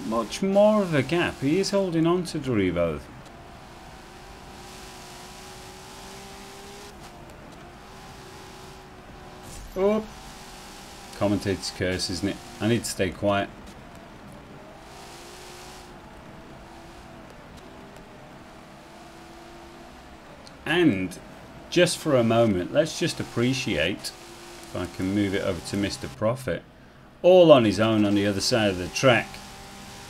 much more of a gap. He is holding on to Derivo. Oh, commentator's curse, isn't it? I need to stay quiet. And just for a moment, let's just appreciate, if I can move it over to Mr. Profit, all on his own on the other side of the track.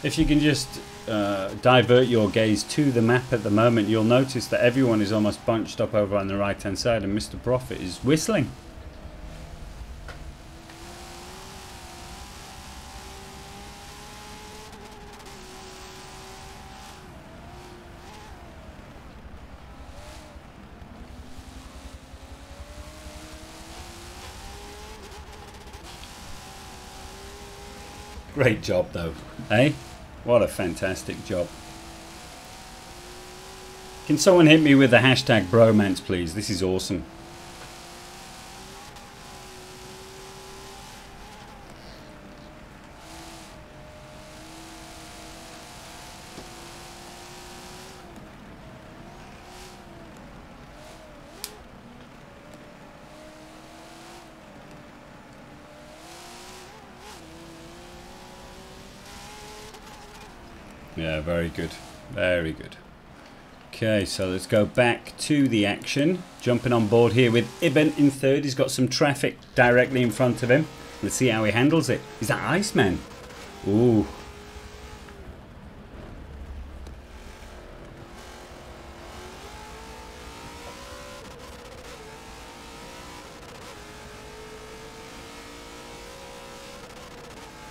If you can just divert your gaze to the map at the moment, you'll notice that everyone is almost bunched up over on the right hand side and Mr. Profit is whistling. Great job though, eh? What a fantastic job. Can someone hit me with the hashtag bromance please? This is awesome. Yeah, very good. Very good. Okay, so let's go back to the action. Jumping on board here with Ibn in third. He's got some traffic directly in front of him. Let's see how he handles it. Is that Iceman? Ooh.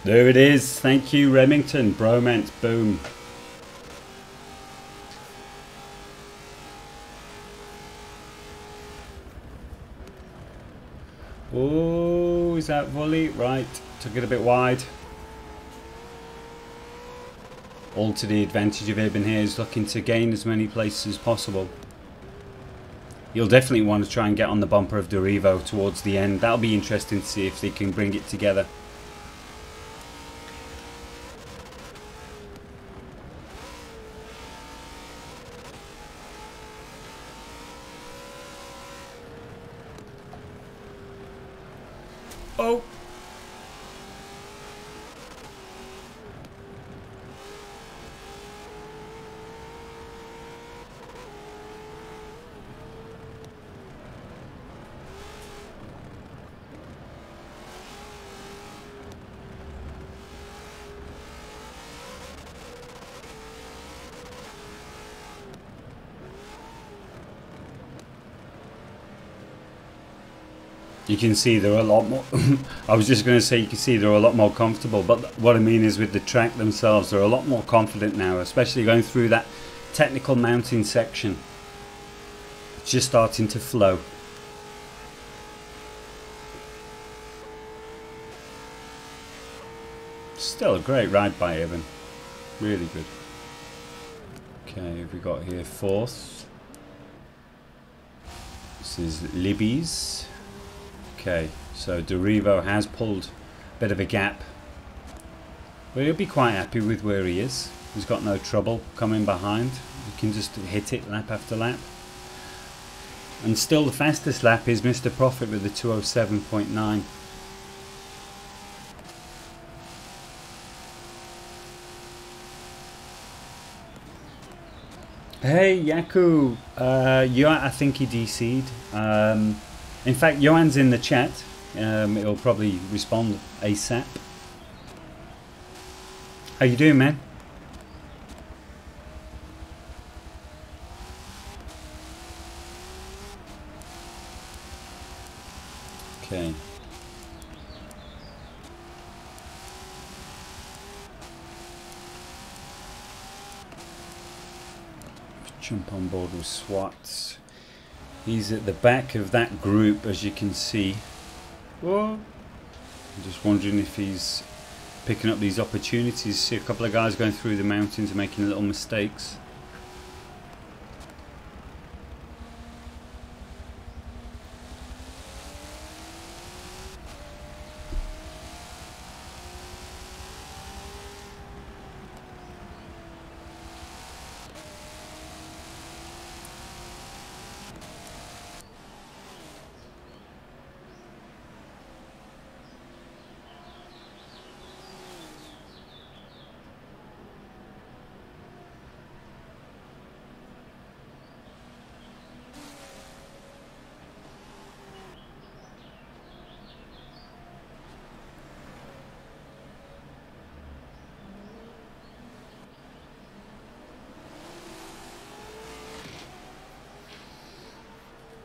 There it is. Thank you, Remington. Bromance, boom. Oh, is that volley? Right. Took it a bit wide. All to the advantage of Ibn here. He's looking to gain as many places as possible. You'll definitely want to try and get on the bumper of Derivo towards the end. That'll be interesting to see if they can bring it together. Oh! You can see they're a lot more I was just going to say you can see they're a lot more comfortable, but what I mean is with the track themselves, they're a lot more confident now, especially going through that technical mountain section. It's just starting to flow. Still a great ride by Evan. Really good. Okay, have we got here fourth? This is Libby's. Okay, so Derivo has pulled a bit of a gap, but he'll be quite happy with where he is. He's got no trouble coming behind. You can just hit it lap after lap. And still the fastest lap is Mr. Profit with the 207.9. Hey Yaku, I think he DC'd. In fact, Johan's in the chat. He'll probably respond ASAP. How you doing, man? Okay. Jump on board with SWAT. He's at the back of that group, as you can see. Whoa. I'm just wondering if he's picking up these opportunities. See a couple of guys going through the mountains and making little mistakes.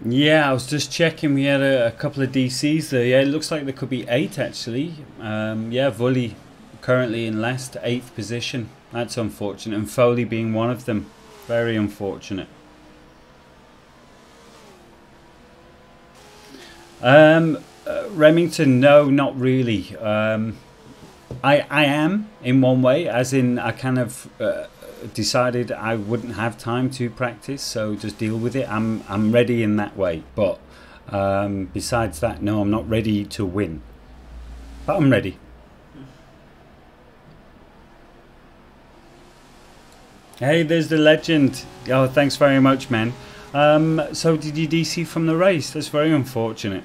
Yeah, I was just checking. We had a couple of DCs there. Yeah, it looks like there could be 8 actually. Yeah, Vully currently in last, 8th position. That's unfortunate. And Foley being one of them. Very unfortunate. Remington, no, not really. I am in one way, as in I kind of decided I wouldn't have time to practice, so just deal with it. I'm ready in that way, but besides that, no, I'm not ready to win, but I'm ready. Hey, there's the legend. Oh, thanks very much, man. So did you DC from the race? That's very unfortunate.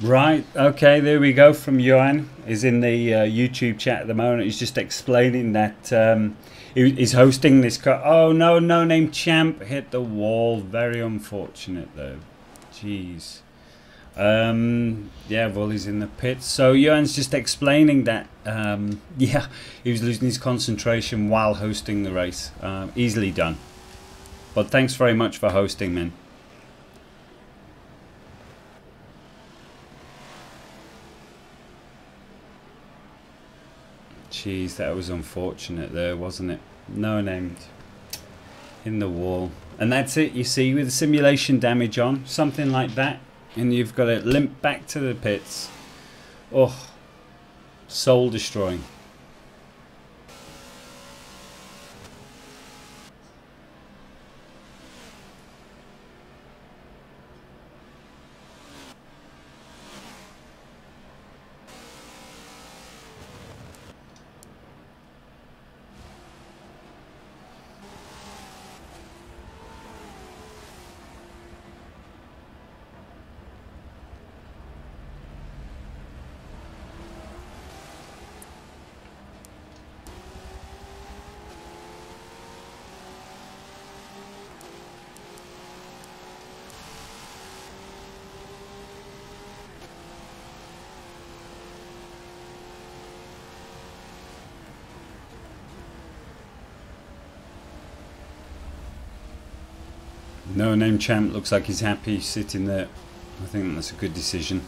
Right, okay, there we go from Johan. He's in the YouTube chat at the moment. He's just explaining that he's hosting this car. Oh no, No Name Champ hit the wall. Very unfortunate though. Jeez. Yeah, Vully's in the pits. So Johan's just explaining that, yeah, he was losing his concentration while hosting the race. Easily done. But thanks very much for hosting, man. Jeez, that was unfortunate there, wasn't it? No named in the wall. And that's it, you see, with simulation damage on, something like that, and you've got to limp back to the pits. Oh, soul destroying. No Name Champ looks like he's happy sitting there. I think that's a good decision.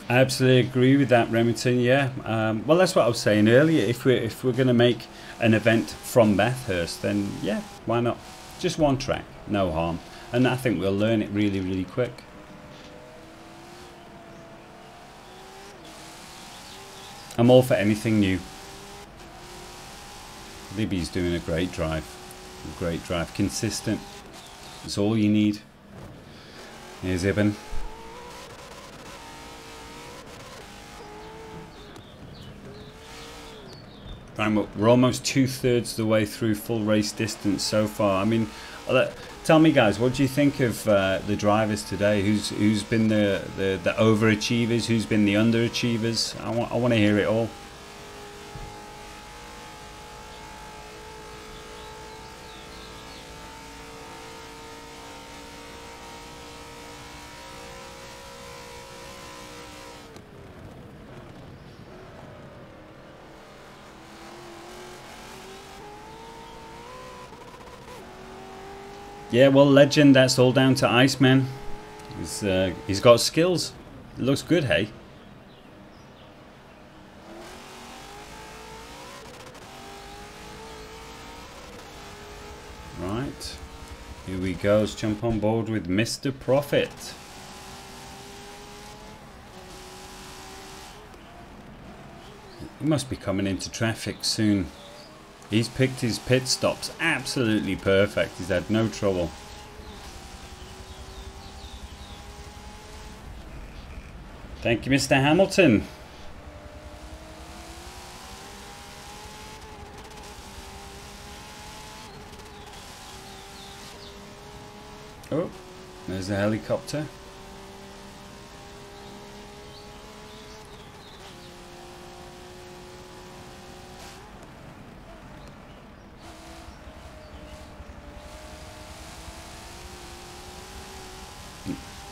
I absolutely agree with that, Remington. Yeah, well, that's what I was saying earlier. If we're going to make an event from Bathurst, then yeah, why not? Just one track, no harm, and I think we'll learn it really, really quick. I'm all for anything new. Libby's doing a great drive, consistent. That's all you need. Here's Ibn. Right, we're almost 2/3 the way through full race distance so far. I mean, tell me, guys, what do you think of the drivers today? Who's been the overachievers? Who's been the underachievers? I want to hear it all. Yeah, well, Legend, that's all down to Iceman. He's got skills. It looks good, hey? Right. Here we go. Let's jump on board with Mr. Profit. He must be coming into traffic soon. He's picked his pit stops absolutely perfect. He's had no trouble. Thank you, Mr. Hamilton. Oh, there's a helicopter.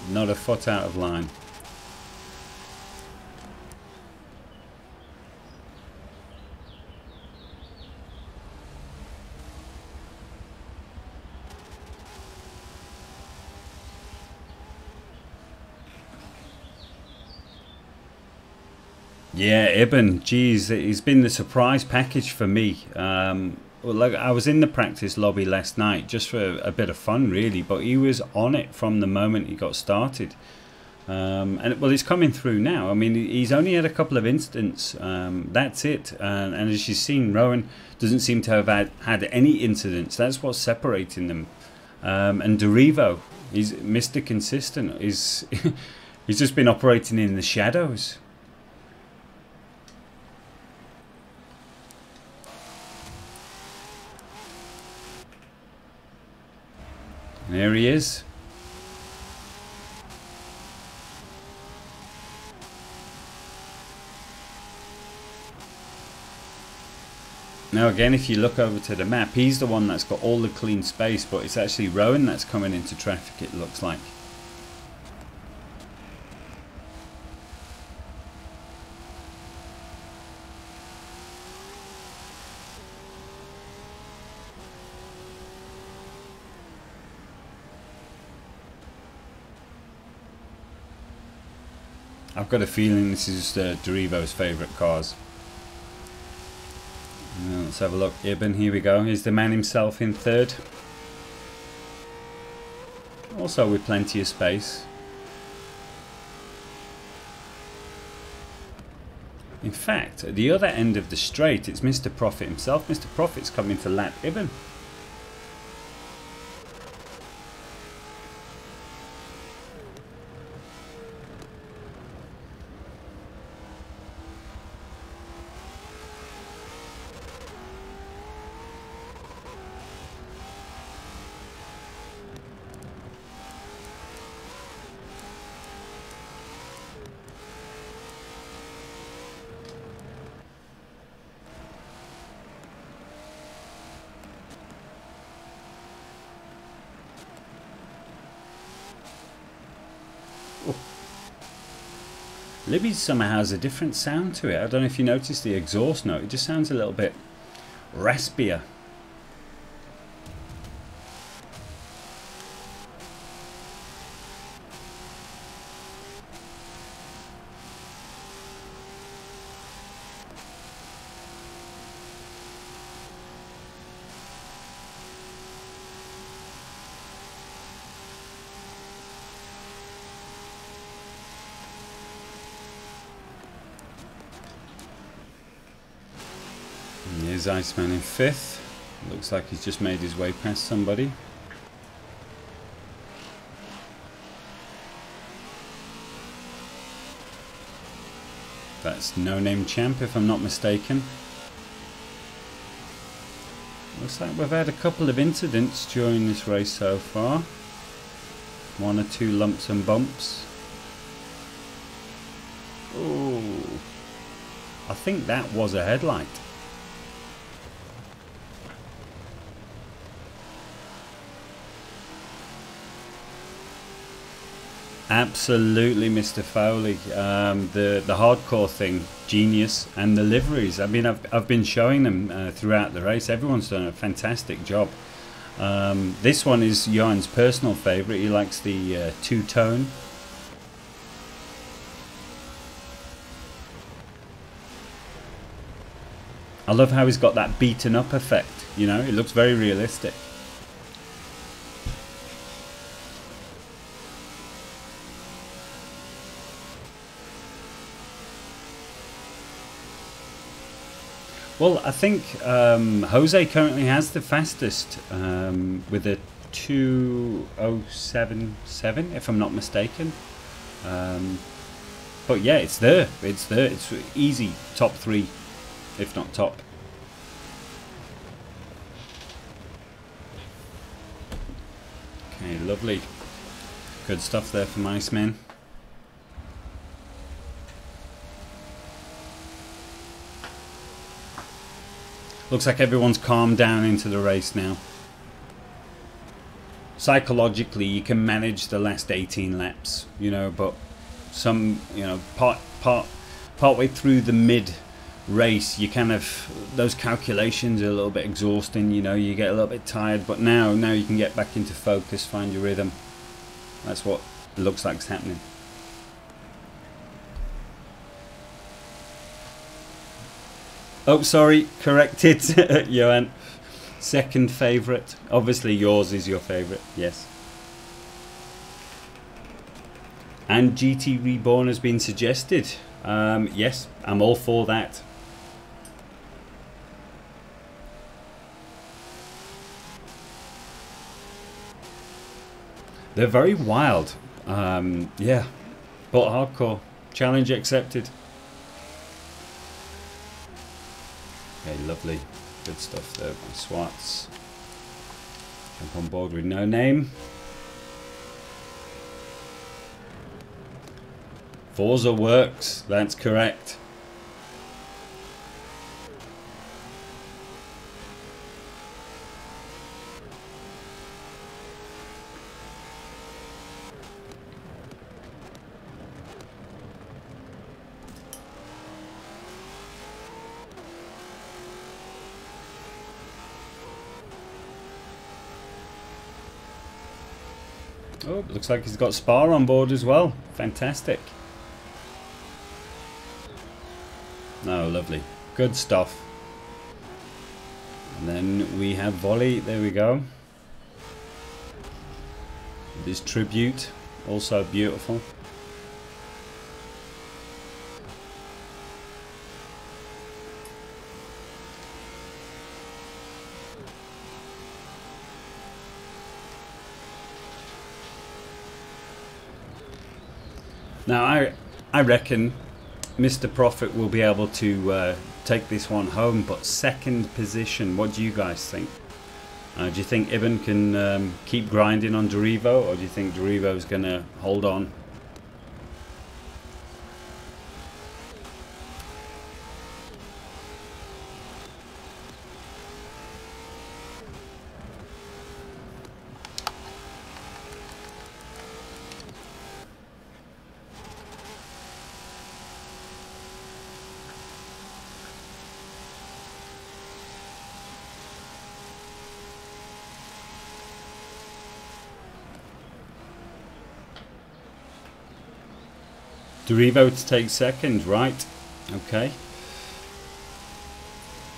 Not a foot out of line. Yeah, Ibn, geez, he's been the surprise package for me. Well, like, I was in the practice lobby last night just for a bit of fun, really, but he was on it from the moment he got started. And well, he's coming through now. I mean, he's only had a couple of incidents. That's it. And as you've seen, Rowan doesn't seem to have had any incidents. That's what's separating them. And Derivo, he's Mr. Consistent. He's just been operating in the shadows. And there he is. Now again, if you look over to the map, he's the one that's got all the clean space, but it's actually Rowan that's coming into traffic, it looks like. I've got a feeling this is Derivo's favourite cars. Let's have a look. Ibn, here we go. Here's the man himself in third. Also with plenty of space. In fact, at the other end of the straight, it's Mr. Profit himself. Mr. Profit's coming to lap Ibn. Libby's somehow has a different sound to it. I don't know if you noticed the exhaust note. It just sounds a little bit raspier. And here's Iceman in 5th. Looks like he's just made his way past somebody. That's No Name Champ, if I'm not mistaken. Looks like we've had a couple of incidents during this race so far. 1 or 2 lumps and bumps. Ooh. I think that was a headlight. Absolutely, Mr. Foley. The hardcore thing, genius, and the liveries. I mean, I've been showing them throughout the race. Everyone's done a fantastic job. This one is Johan's personal favourite. He likes the two-tone. I love how he's got that beaten up effect. You know, it looks very realistic. Well, I think Jose currently has the fastest with a 2:07.7, if I'm not mistaken. But yeah, it's there. It's there. It's easy top 3, if not top. Okay, lovely. Good stuff there from Iceman. Looks like everyone's calmed down into the race now. Psychologically, you can manage the last 18 laps, you know, but some, you know, partway through the mid race, you kind of, those calculations are a little bit exhausting, you know, you get a little bit tired, but now you can get back into focus, find your rhythm. That's what it looks like is happening. Oh, sorry, corrected, Johan. Second favourite. Obviously yours is your favourite, yes. And GT Reborn has been suggested. Yes, I'm all for that. They're very wild. Yeah, but hardcore. Challenge accepted. Okay, lovely. Good stuff there by Swats. Jump on board with No Name. Forza works, that's correct. Oh, looks like he's got Spa on board as well. Fantastic. Oh, lovely. Good stuff. And then we have Volley. There we go. This tribute. Also beautiful. Now, I reckon Mr. Prophet will be able to take this one home, but second position, what do you guys think? Do you think Ibn can keep grinding on Derivo, or do you think Derivo's going to hold on? Derivo to take second, right? Okay.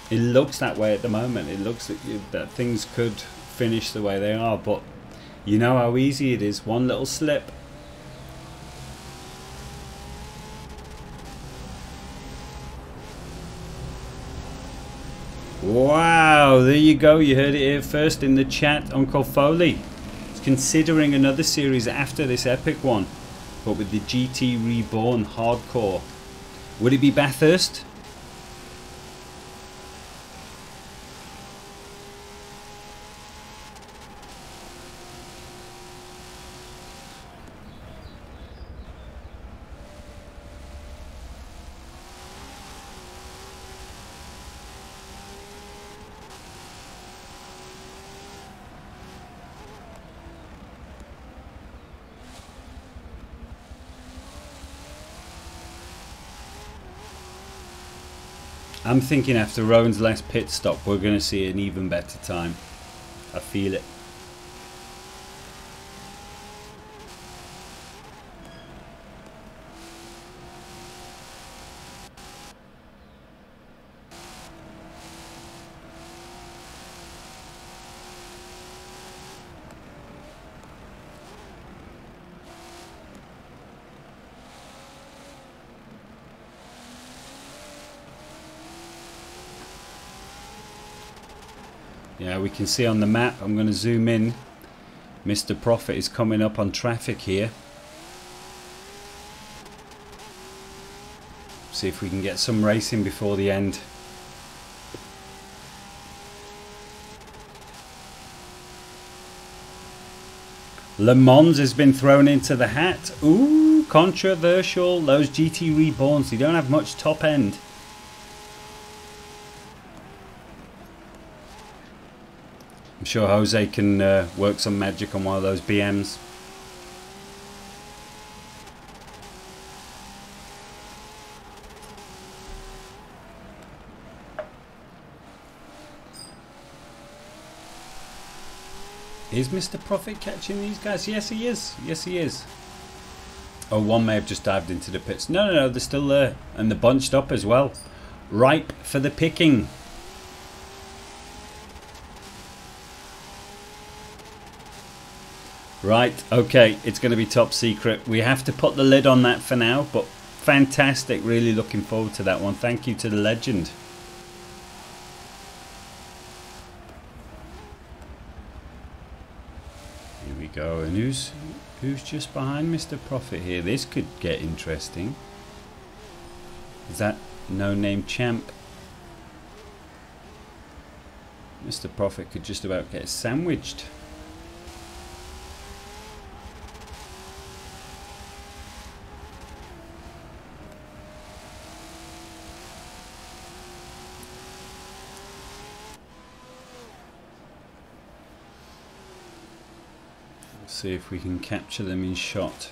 It looks that way at the moment. It looks that things could finish the way they are, but you know how easy it is. One little slip. Wow, there you go. You heard it here first in the chat. Uncle Foley is considering another series after this epic one, but with the GT Reborn Hardcore. Would it be Bathurst? I'm thinking after Rowan's last pit stop, we're going to see an even better time. I feel it. Yeah, we can see on the map, I'm going to zoom in, Mr. Prophet is coming up on traffic here. See if we can get some racing before the end. Le Mans has been thrown into the hat. Ooh, controversial. Those GT Reborns, they don't have much top end. I'm sure Jose can work some magic on one of those BMs. Is Mr. Prophet catching these guys? Yes, he is. Yes, he is. Oh, one may have just dived into the pits. No, no, no, they're still there. And they're bunched up as well. Ripe for the picking. Right, okay, it's going to be top secret. We have to put the lid on that for now, but fantastic. Really looking forward to that one. Thank you to the legend. Here we go. And who's just behind Mr. Prophet here? This could get interesting. Is that No Name Champ? Mr. Prophet could just about get sandwiched. See if we can capture them in shot.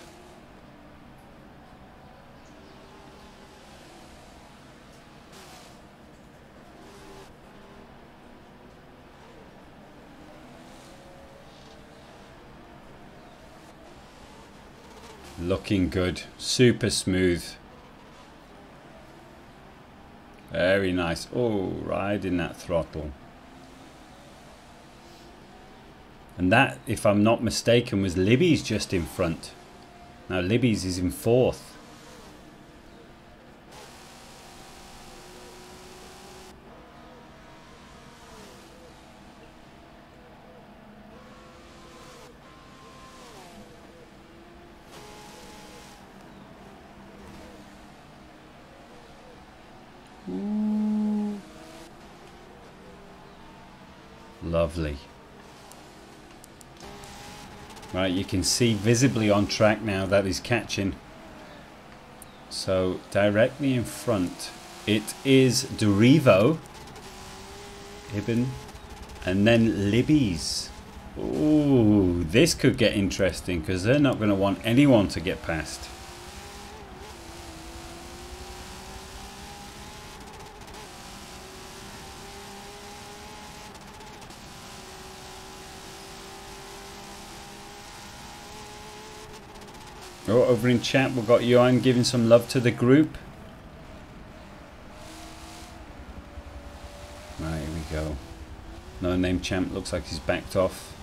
Looking good, super smooth. Very nice. Oh, riding that throttle. And that, if I'm not mistaken, was Libby's just in front. Now Libby's is in fourth. Ooh. Lovely. Right, you can see visibly on track now that he's catching. So directly in front, it is Derivo, Ibn, and then Libby's. Ooh, this could get interesting because they're not going to want anyone to get past. Oh, over in chat we've got Johan giving some love to the group. Right, here we go. No Name Champ looks like he's backed off.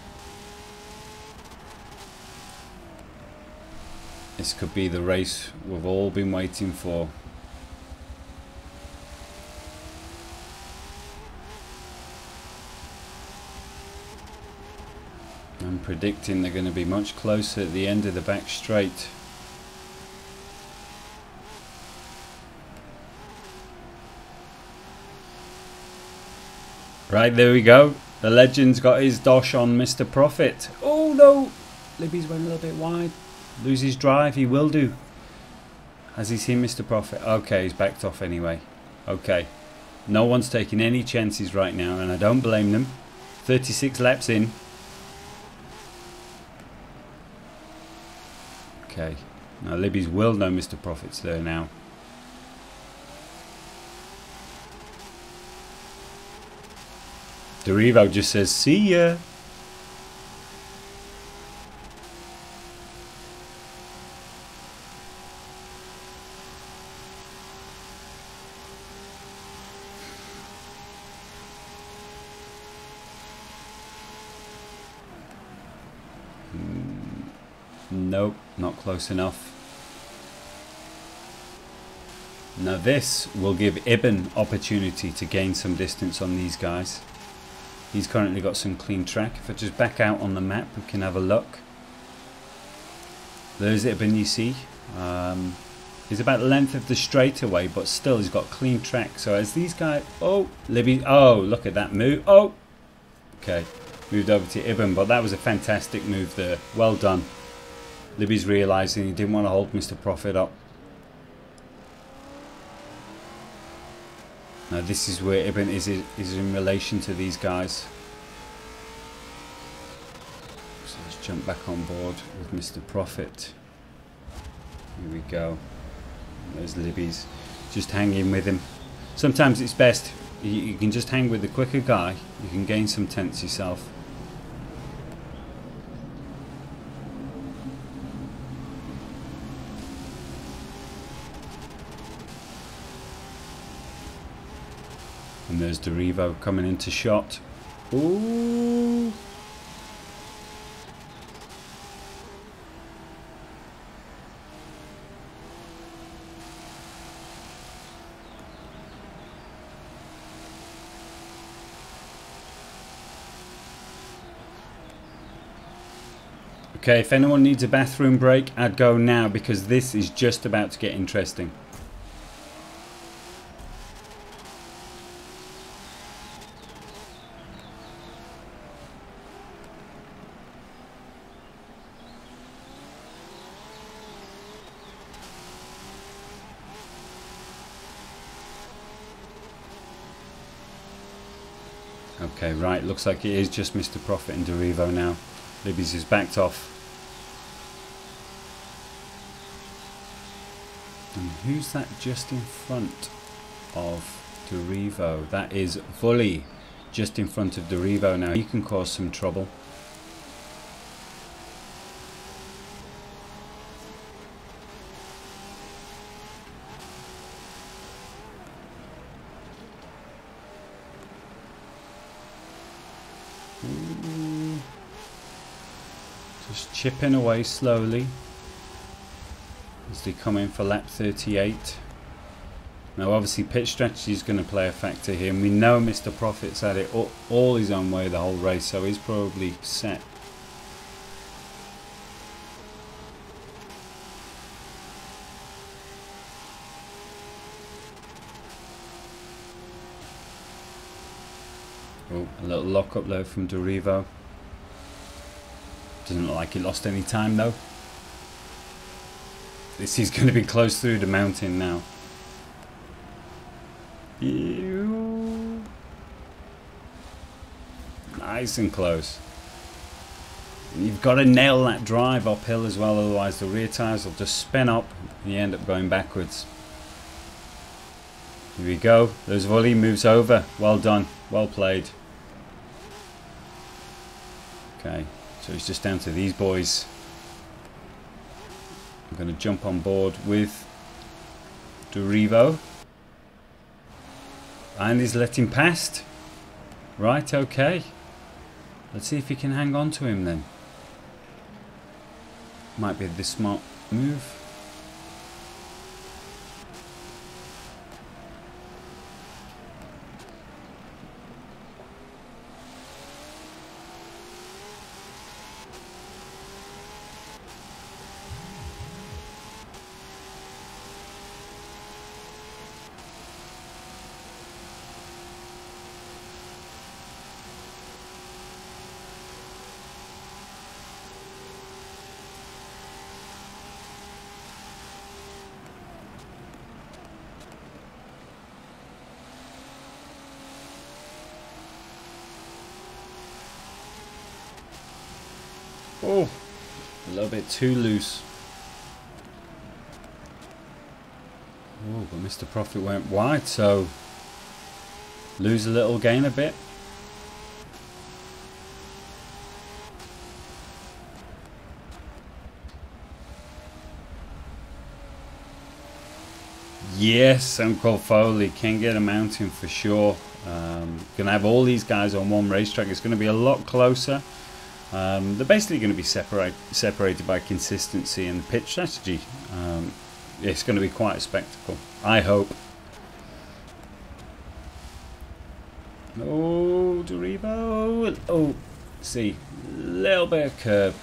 This could be the race we've all been waiting for. I'm predicting they're going to be much closer at the end of the back straight. Right, there we go. The legend's got his dosh on Mr. Profit. Oh no! Libby's went a little bit wide. Loses drive, he will do. Has he seen Mr. Profit? Okay, he's backed off anyway. Okay. No one's taking any chances right now, and I don't blame them. 36 laps in. Okay. Now Libby's will know Mr. Profit's there now. Derivo just says, see ya. Nope, not close enough. Now this will give Ibn opportunity to gain some distance on these guys. He's currently got some clean track. If I just back out on the map, we can have a look. There's Ibn, you see. He's about the length of the straightaway, but still he's got clean track. So as these guys... Oh, Libby... Oh, look at that move. Oh! Okay, moved over to Ibn, but that was a fantastic move there. Well done. Libby's realising he didn't want to hold Mr. Profit up. Now this is where Ibn is in relation to these guys. So let's jump back on board with Mr. Profit. Here we go. There's Libby's. Just hang in with him. Sometimes it's best. You can just hang with the quicker guy. You can gain some tenths yourself. And there's Derivo coming into shot. Ooh. Okay, if anyone needs a bathroom break, I'd go now because this is just about to get interesting. Okay, right, looks like it is just Mr. Profit and Derivo now. Libby's is backed off. And who's that just in front of Derivo? That is Vully, just in front of Derivo now. He can cause some trouble. Just chipping away slowly as they come in for lap 38. Now obviously pit strategy is going to play a factor here, and we know Mr. Profit's had it all his own way the whole race, so he's probably set. Oh, a little lock up there from Derivo. Doesn't look like he lost any time though. This is going to be close through the mountain now. Ew. Nice and close. And you've got to nail that drive uphill as well, otherwise the rear tyres will just spin up and you end up going backwards. Here we go. There's Vully, moves over. Well done. Well played. Okay. So it's just down to these boys. I'm going to jump on board with Derivo. And he's let him past. Right, okay. Let's see if he can hang on to him then. Might be the smart move. Oh, a little bit too loose. Oh, but Mr. Profit went wide, so lose a little, gain a bit. Yes, Uncle Foley can get a mountain for sure. Gonna have all these guys on one racetrack. It's going to be a lot closer. They're basically going to be separated by consistency and pitch strategy. It's going to be quite a spectacle, I hope. Oh, Derivo. Oh, see, little bit of curb.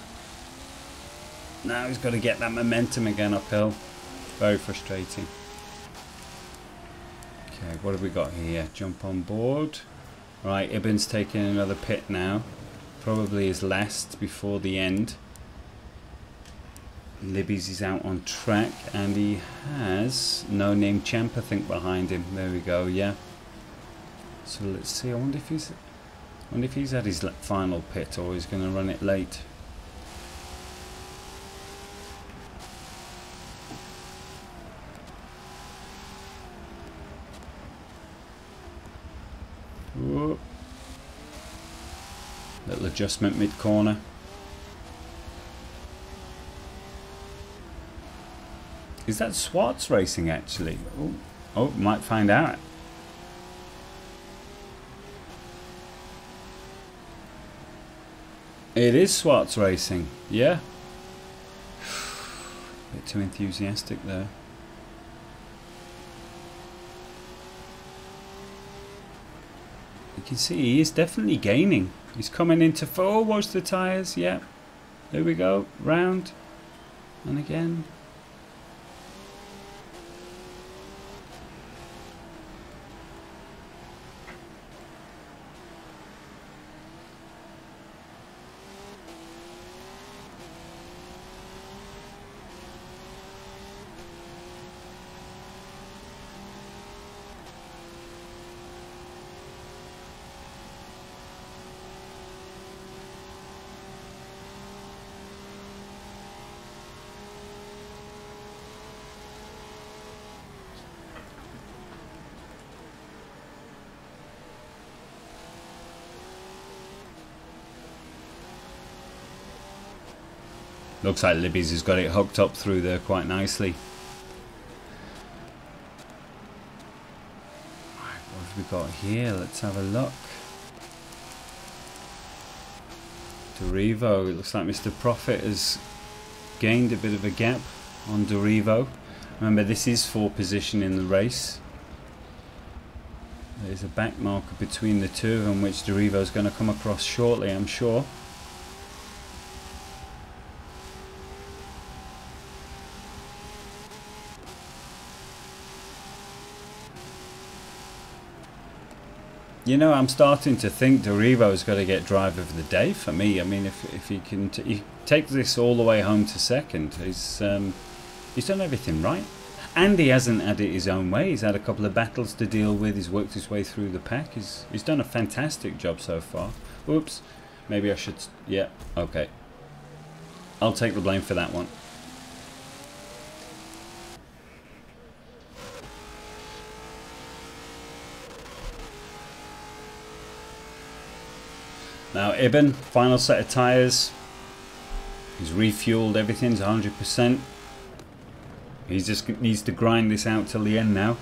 Now he's got to get that momentum again uphill. Very frustrating. Okay, what have we got here? Jump on board. Right, Ibben's taking another pit now. Probably his last before the end. Libby's is out on track, and he has No Name Champ, I think, behind him. There we go, yeah. So let's see. I wonder if he's at his final pit, or he's going to run it late. Whoop. Little adjustment mid-corner. Is that SkunkWorx racing actually? Oh, might find out. It is SkunkWorx racing, yeah. Bit too enthusiastic there. You can see he is definitely gaining. He's coming into four. Watch the tyres. Yeah. There we go. Round. And again. Looks like Libby's has got it hooked up through there quite nicely. Right, what have we got here? Let's have a look. Derivo. It looks like Mr. Profit has gained a bit of a gap on Derivo. Remember, this is for position in the race. There's a back marker between the two of them, which Derivo's going to come across shortly, I'm sure. You know, I'm starting to think Derivo's got to get driver of the day for me. I mean, if he can he take this all the way home to second, he's done everything right. And he hasn't had it his own way. He's had a couple of battles to deal with. He's worked his way through the pack. He's done a fantastic job so far. Oops. Maybe I should... Yeah, okay. I'll take the blame for that one. Now Ibben, final set of tyres. He's refueled, everything's 100%. He just needs to grind this out till the end now.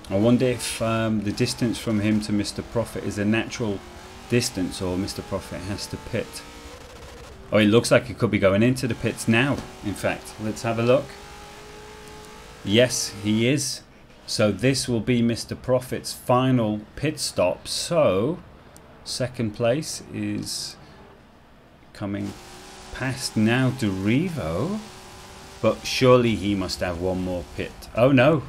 I wonder if the distance from him to Mr. Profit is a natural distance, or Mr. Profit has to pit. Oh, it looks like he could be going into the pits now, in fact. Let's have a look. Yes, he is. So this will be Mr. Profit's final pit stop. So, second place is coming past now Derivo. But surely he must have one more pit. Oh no.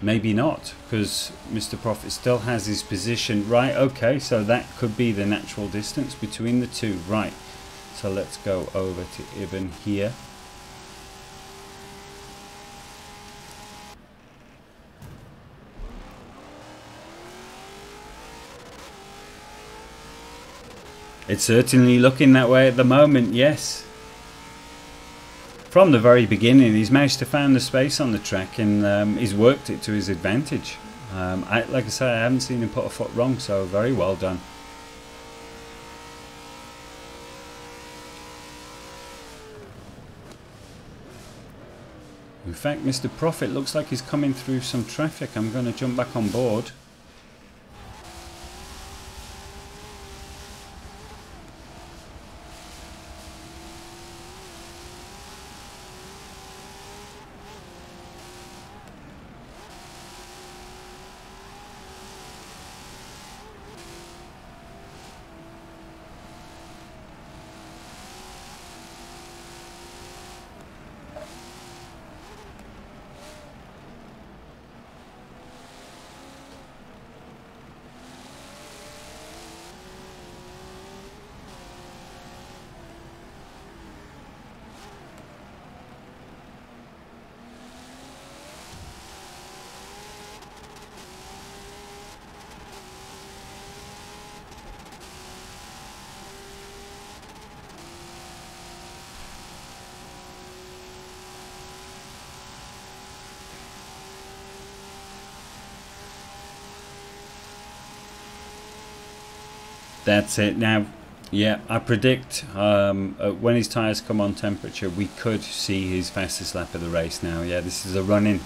Maybe not, because Mr. Profit still has his position. Right, okay, so that could be the natural distance between the two. Right, So let's go over to Ibn here. It's certainly looking that way at the moment, yes. From the very beginning, he's managed to find the space on the track, and he's worked it to his advantage. Like I say, I haven't seen him put a foot wrong, so very well done. In fact, Mr. Profit looks like he's coming through some traffic. I'm going to jump back on board. That's it now. Yeah, I predict when his tyres come on temperature, we could see his fastest lap of the race now. Yeah, this is a run-in.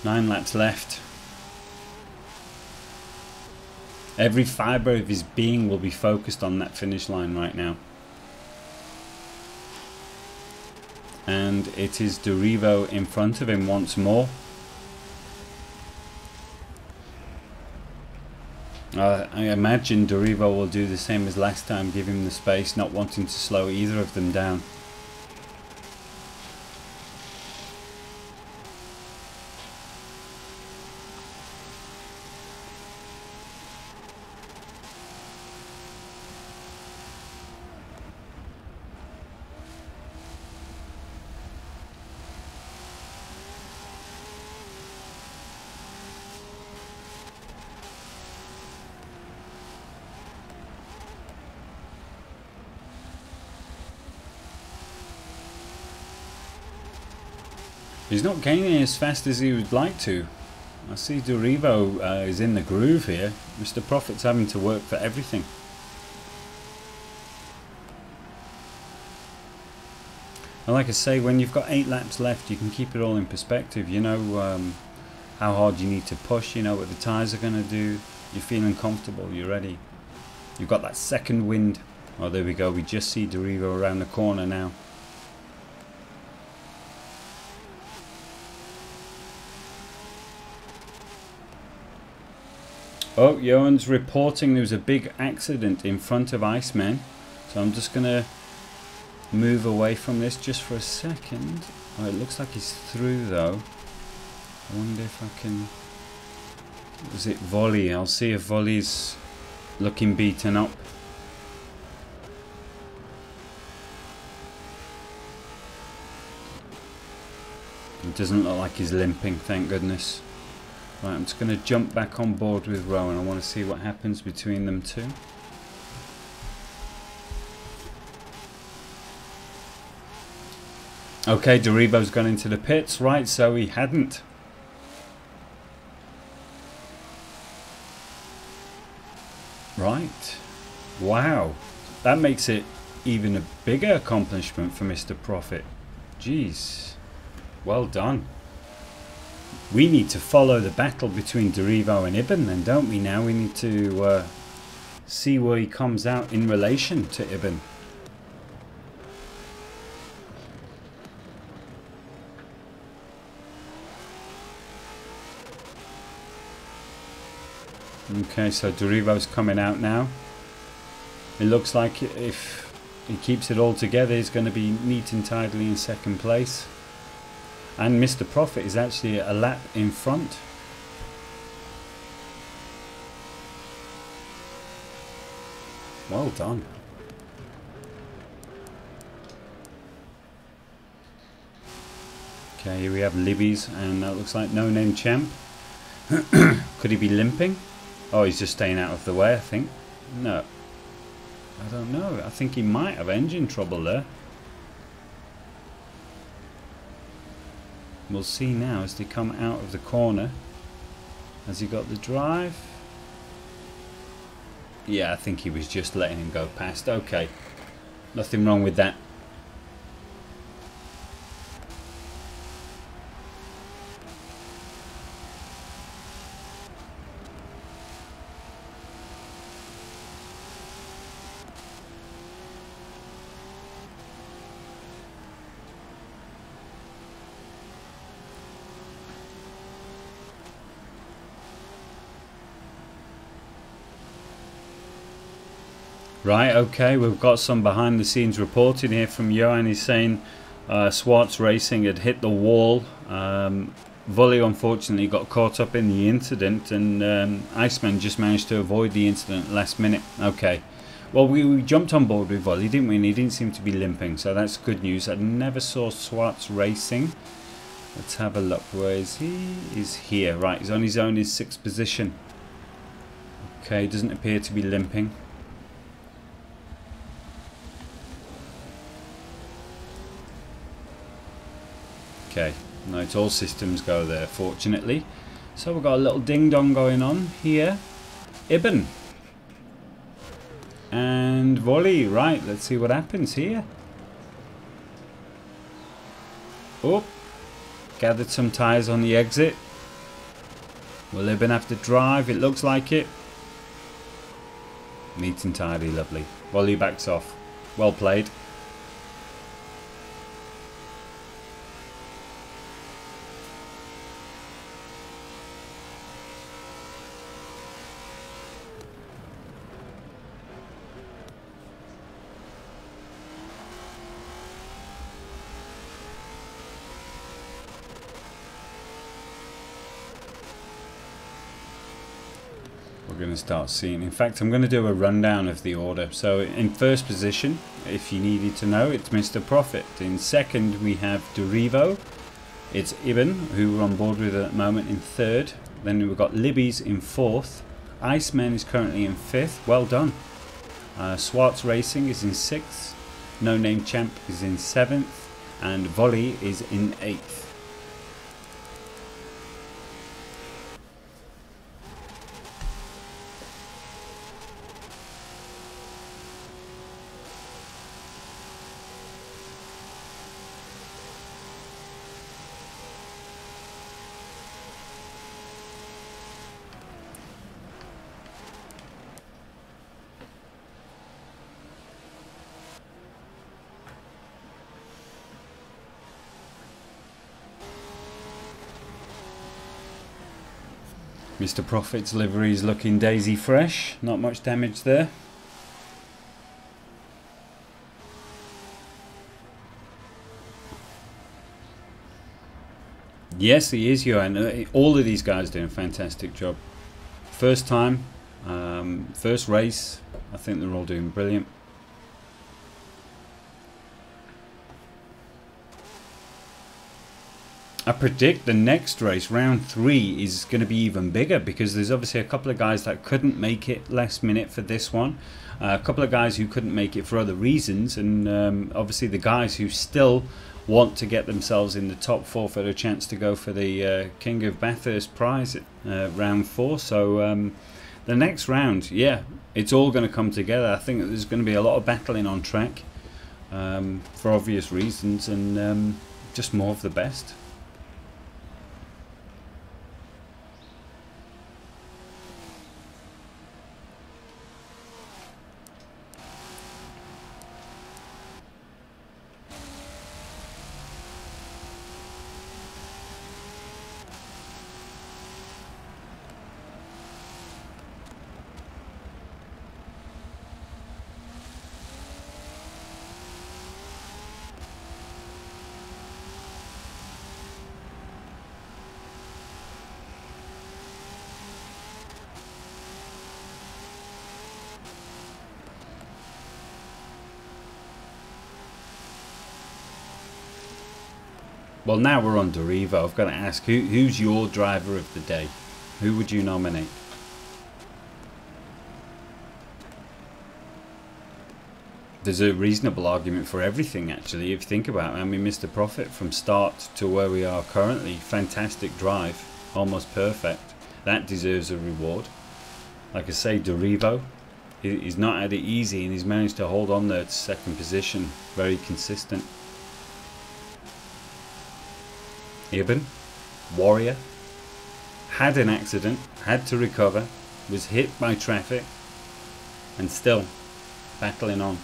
9 laps left. Every fibre of his being will be focused on that finish line right now. And it is Derivo in front of him once more. I imagine Derivo will do the same as last time, give him the space, not wanting to slow either of them down. He's not gaining as fast as he would like to. I see Derivo is in the groove here. Mr. Profit's having to work for everything. And like I say, when you've got 8 laps left, you can keep it all in perspective. You know how hard you need to push, you know what the tyres are going to do. You're feeling comfortable, you're ready. You've got that second wind. Oh, there we go. We just see Derivo around the corner now. Oh, Johan's reporting there was a big accident in front of Iceman. So I'm just going to move away from this just for a second. Oh, it looks like he's through though. I wonder if I can... Was it Volley? I'll see if Volley's looking beaten up. It doesn't look like he's limping, thank goodness. Right, I'm just going to jump back on board with Rowan. I want to see what happens between them two. Okay, Derivo's gone into the pits. Right, so he hadn't. Right. Wow. That makes it even a bigger accomplishment for Mr. Profit. Jeez. Well done. We need to follow the battle between Derivo and Ibn then, don't we now? We need to see where he comes out in relation to Ibn. Okay, so Derivo's coming out now. It looks like if he keeps it all together, he's going to be neat and tidily in second place. And Mr. Profit is actually a lap in front. Well done. Okay, here we have Libby's, and that looks like No Name Champ. Could he be limping? Oh, he's just staying out of the way, I think. No. I don't know. I think he might have engine trouble there. We'll see now as they come out of the corner. Has he got the drive? Yeah, I think he was just letting him go past. Okay. Nothing wrong with that. Right, okay, we've got some behind the scenes reporting here from Johan. He's saying SkunkWorx Racing had hit the wall. Volley unfortunately got caught up in the incident, and Iceman just managed to avoid the incident last minute. Okay, well, we jumped on board with Volley, didn't we? And he didn't seem to be limping, so that's good news. I never saw SkunkWorx Racing. Let's have a look. Where is he? He's here. Right, he's on his own in 6th position. Okay, doesn't appear to be limping. Okay, no, it's all systems go there, fortunately. So we've got a little ding-dong going on here. Ibn. And Volley, right, let's see what happens here. Oh, gathered some tyres on the exit. Will Ibn have to drive? It looks like it. Neat and tidy, lovely. Volley backs off. Well played. We're going to start seeing. In fact, I'm going to do a rundown of the order. So in 1st position, if you needed to know, it's Mr. Profit. In 2nd, we have Derivo. It's Ibn, who we're on board with at the moment, in 3rd. Then we've got Libby's in 4th. Iceman is currently in 5th. Well done. SkunkWorx Racing is in 6th. No Name Champ is in 7th. And Volley is in 8th. Mr. Profit's livery is looking daisy fresh. Not much damage there. Yes, he is, Johan. All of these guys doing a fantastic job. First time, first race. I think they're all doing brilliant. I predict the next race, round 3, is going to be even bigger, because there's obviously a couple of guys that couldn't make it last minute for this one. A couple of guys who couldn't make it for other reasons, and obviously the guys who still want to get themselves in the top 4 for a chance to go for the King of Bathurst prize at round 4. So the next round, yeah, it's all going to come together. I think that there's going to be a lot of battling on track for obvious reasons, and just more of the best. Well, now we're on Derivo. I've got to ask, who's your driver of the day? Who would you nominate? There's a reasonable argument for everything, actually, if you think about it. I mean, Mr. Profit, from start to where we are currently, fantastic drive, almost perfect. That deserves a reward. Like I say, Derivo, he's not had it easy, and he's managed to hold on there to second position. Very consistent. Ibn, Warrior, had an accident, had to recover, was hit by traffic, and still battling on.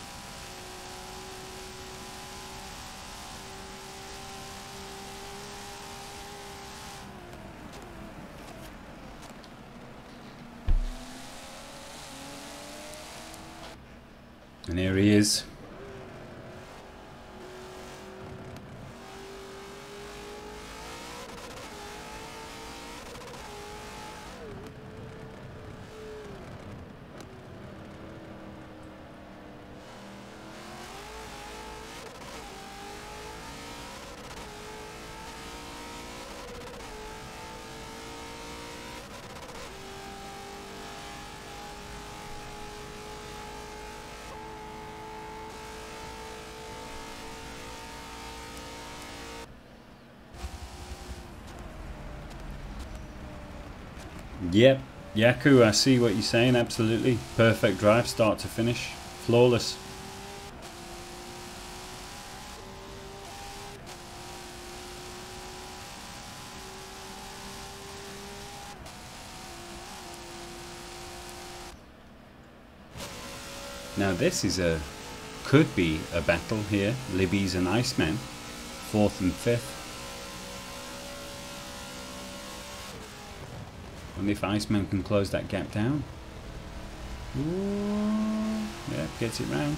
And here he is. Yep, Yaku, I see what you're saying, absolutely. Perfect drive, start to finish. Flawless. Now this is could be a battle here. Libby's and Iceman, 4th and 5th. And if Iceman can close that gap down. Ooh, yeah, gets it round.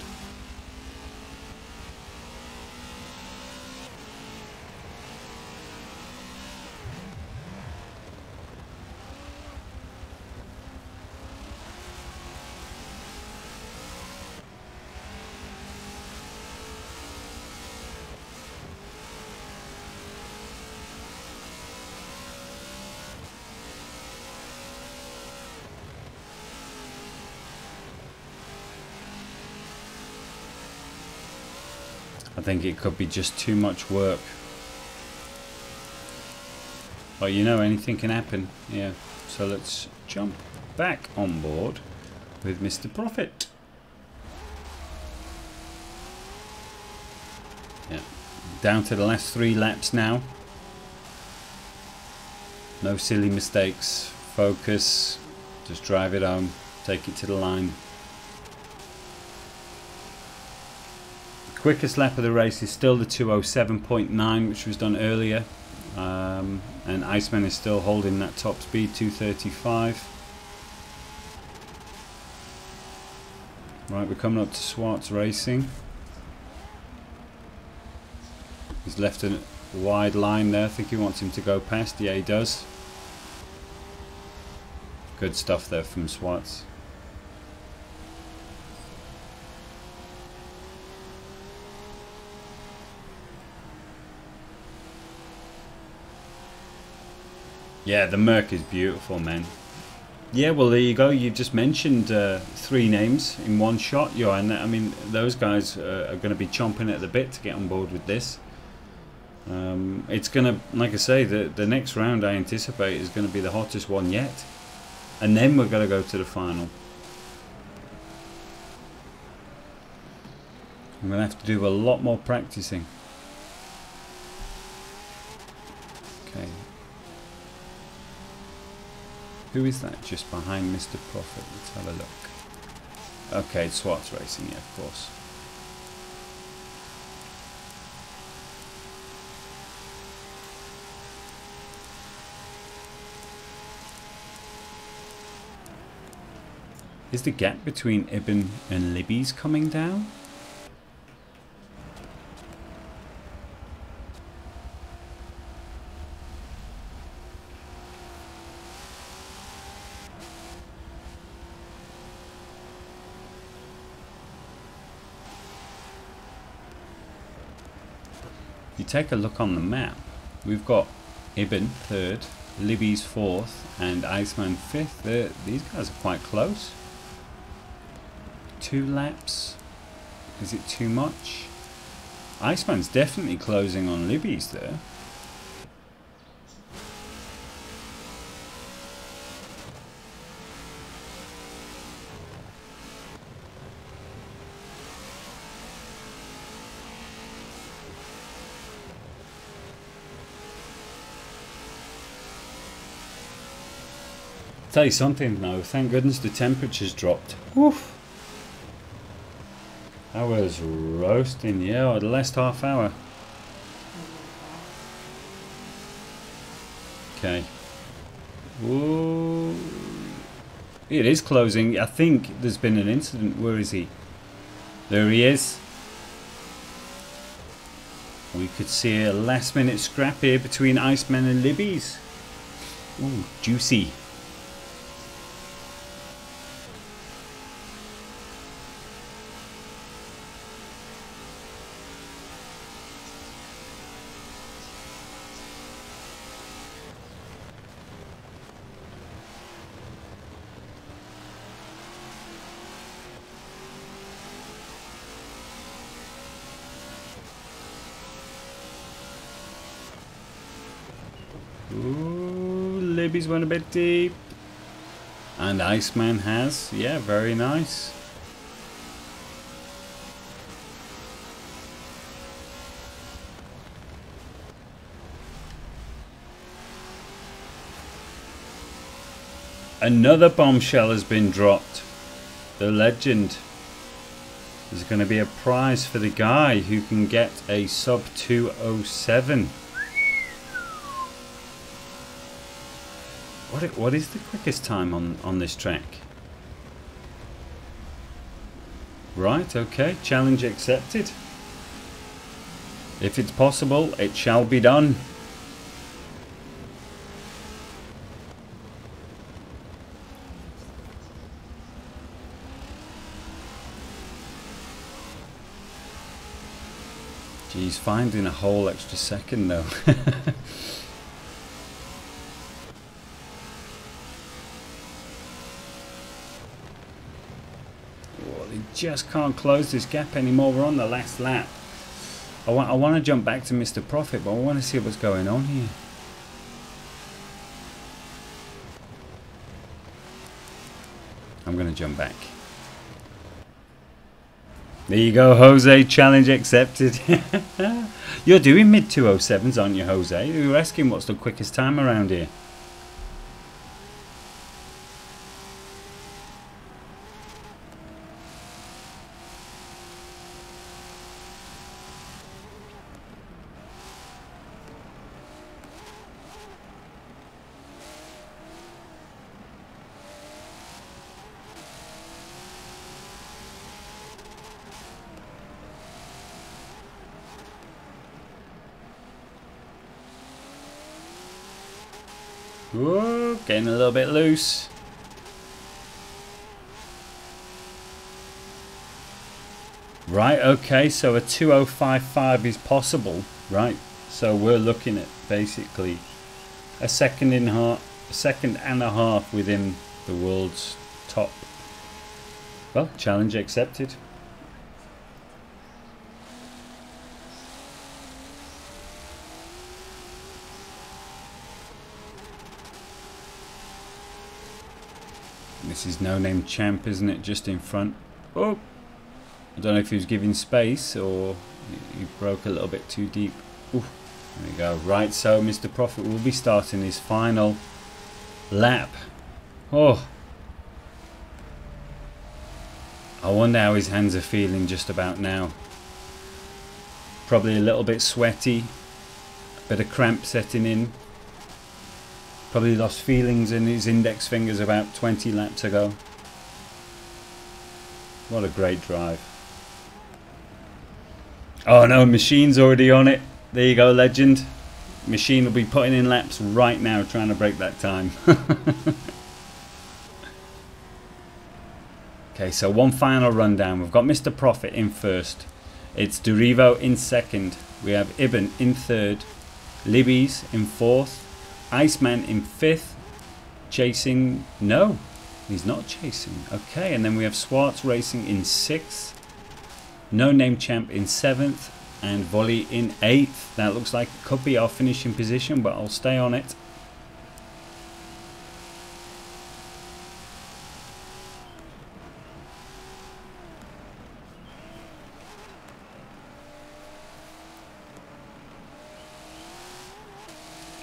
I think it could be just too much work. But you know, anything can happen. Yeah. So let's jump back on board with Mr. Profit. Yeah. Down to the last 3 laps now. No silly mistakes. Focus. Just drive it home. Take it to the line. Quickest lap of the race is still the 2:07.9, which was done earlier, and Iceman is still holding that top speed, 2:35. Right, we're coming up to SkunkWorx Racing. He's left a wide line there. I think he wants him to go past. Yeah, he does. Good stuff there from SkunkWorx. Yeah, the Merc is beautiful, man. Yeah, well, there you go. You just mentioned 3 names in one shot, Johan. I mean, those guys are going to be chomping at the bit to get on board with this. It's going to, like I say, the next round I anticipate is going to be the hottest one yet. And then we're going to go to the final. I'm going to have to do a lot more practicing. Okay. Who is that just behind Mr. Profit? Let's have a look. Okay, it's SkunkWorx Racing, yeah, of course. Is the gap between Ibn and Libby's coming down? You take a look on the map, we've got Ibn third, Libby's fourth, and Iceman fifth. These guys are quite close. 2 laps. Is it too much? Iceman's definitely closing on Libby's there. Tell you something though, thank goodness the temperature's dropped. Woof. I was roasting, yeah, the last half hour. Okay. Ooh. It is closing. I think there's been an incident. Where is he? There he is. We could see a last minute scrap here between Iceman and Libby's. Ooh, juicy. Ooh, Libby's went a bit deep. And Iceman has. Yeah, very nice. Another bombshell has been dropped. The legend. There's going to be a prize for the guy who can get a sub 207. What is the quickest time on this track? Right, okay, challenge accepted. If it's possible, it shall be done. Geez, finding a whole extra second though. Just can't close this gap anymore. We're on the last lap. I want to jump back to Mr. Profit, but I want to see what's going on here. I'm going to jump back. There you go, Jose. Challenge accepted. You're doing mid 207s, aren't you, Jose? You were asking what's the quickest time around here. Whoa, getting a little bit loose. Right, okay, so a 2055 is possible, right? So we're looking at basically a second and a half within the world's top. Well, challenge accepted. This is No Name Champ, isn't it? Just in front. Oh! I don't know if he was giving space or he broke a little bit too deep. Ooh, there we go. Right, so Mr. Profit will be starting his final lap. Oh! I wonder how his hands are feeling just about now. Probably a little bit sweaty. A bit of cramp setting in. Probably lost feelings in his index fingers about 20 laps ago. What a great drive. Oh no, Machine's already on it. There you go, legend. Machine will be putting in laps right now trying to break that time. Okay, so one final rundown. We've got Mr. Profit in first. It's Derivo in second. We have Ibn in third. Libby's in 4th. Iceman in 5th. Chasing, no, he's not chasing. Okay, and then we have Swartz Racing in 6th. No Name Champ in 7th. And Volley in 8th. That looks like it could be our finishing position, but I'll stay on it.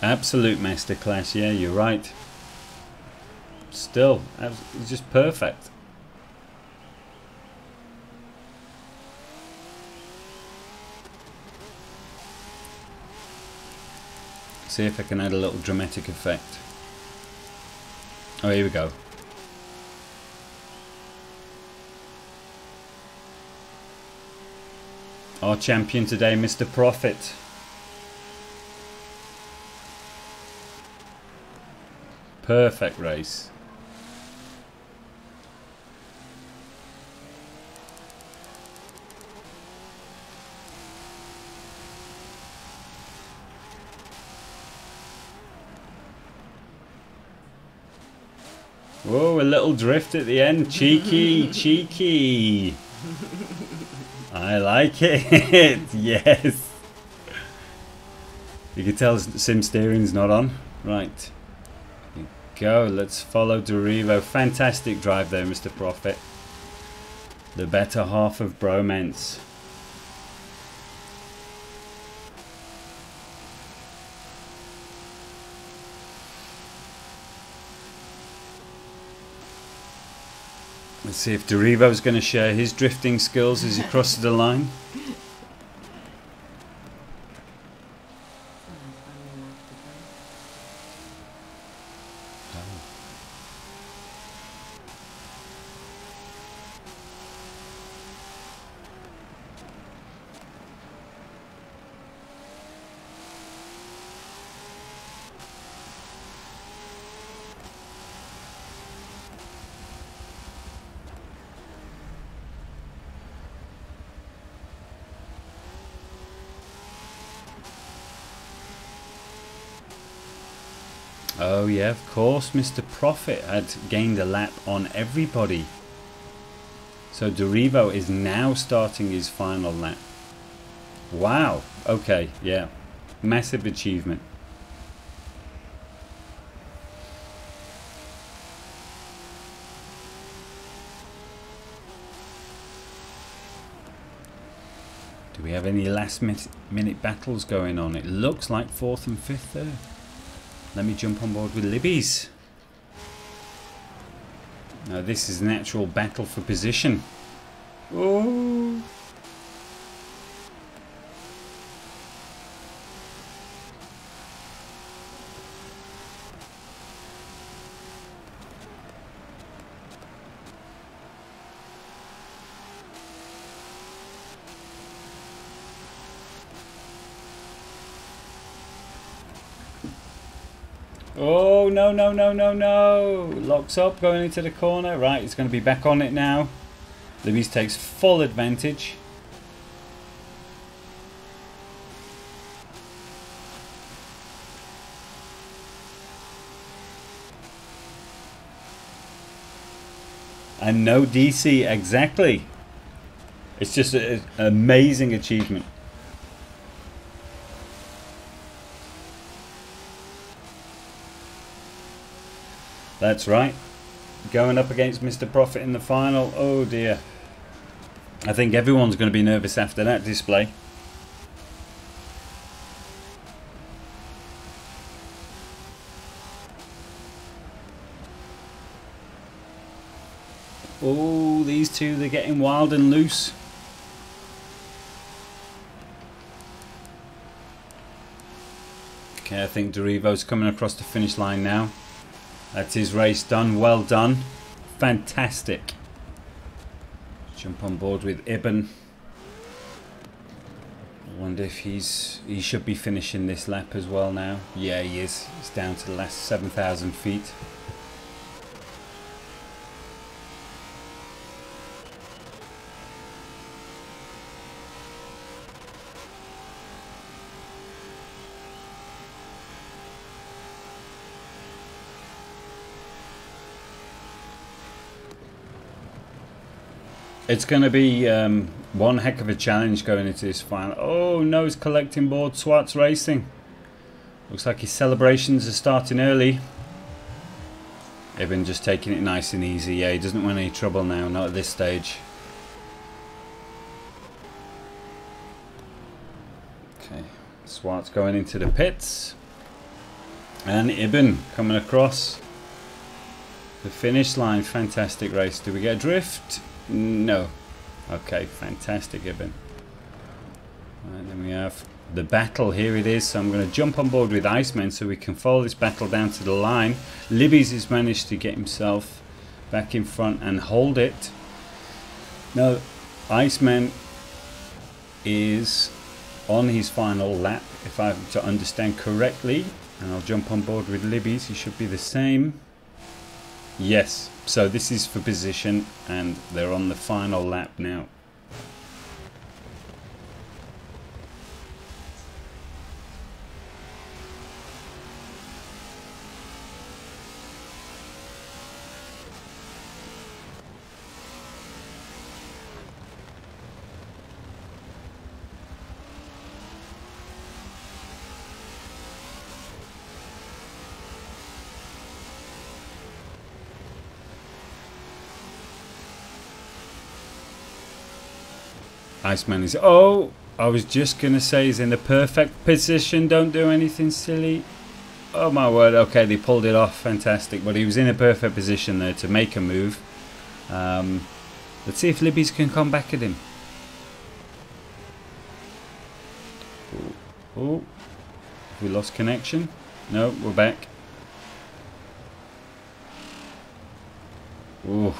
Absolute masterclass, yeah, you're right. Still, it's just perfect. See if I can add a little dramatic effect. Oh, here we go. Our champion today, Mr. Profit. Perfect race. Whoa, a little drift at the end. Cheeky, cheeky. I like it. Yes. You can tell sim steering's not on. Right. Here we go. Let's follow Derivo. Fantastic drive there, Mr. Profit. The better half of bromance. Let's see if Derivo's going to share his drifting skills as he crosses the line. Oh yeah, of course, Mr. Profit had gained a lap on everybody. So Derivo is now starting his final lap. Wow, okay, yeah. Massive achievement. Do we have any last minute battles going on? It looks like 4th and 5th there. Let me jump on board with Libby's. Now this is an actual battle for position. Oh. Oh, no, no, no, no, no. Locks up, going into the corner. Right, it's going to be back on it now. Libby's takes full advantage. And no DC, exactly. It's just an amazing achievement. That's right. Going up against Mr. Profit in the final. Oh dear. I think everyone's going to be nervous after that display. Oh, these two, they're getting wild and loose. Okay, I think Derivo's coming across the finish line now. That's his race done. Well done. Fantastic. Jump on board with Ibn. I wonder if he should be finishing this lap as well now. Yeah, he is. It's down to the last 7,000 feet. It's going to be one heck of a challenge going into this final. Oh no, he's collecting board. SkunkWorx Racing. Looks like his celebrations are starting early. Ibn just taking it nice and easy. Yeah, he doesn't want any trouble now, not at this stage. Okay, SkunkWorx going into the pits. And Ibn coming across the finish line. Fantastic race. Do we get a drift? No. Okay, fantastic, Ibn. Right, then we have the battle. Here it is. So I'm going to jump on board with Iceman so we can follow this battle down to the line. Libby's has managed to get himself back in front and hold it. Now, Iceman is on his final lap, if I have to understand correctly. And I'll jump on board with Libby's. He should be the same. Yes, so this is for position and they're on the final lap now. Iceman is... Oh, I was just going to say he's in the perfect position. Don't do anything silly. Oh my word. Okay, they pulled it off. Fantastic. But he was in a perfect position there to make a move. Let's see if Libby's can come back at him. Oh, we lost connection. No, we're back. Oh,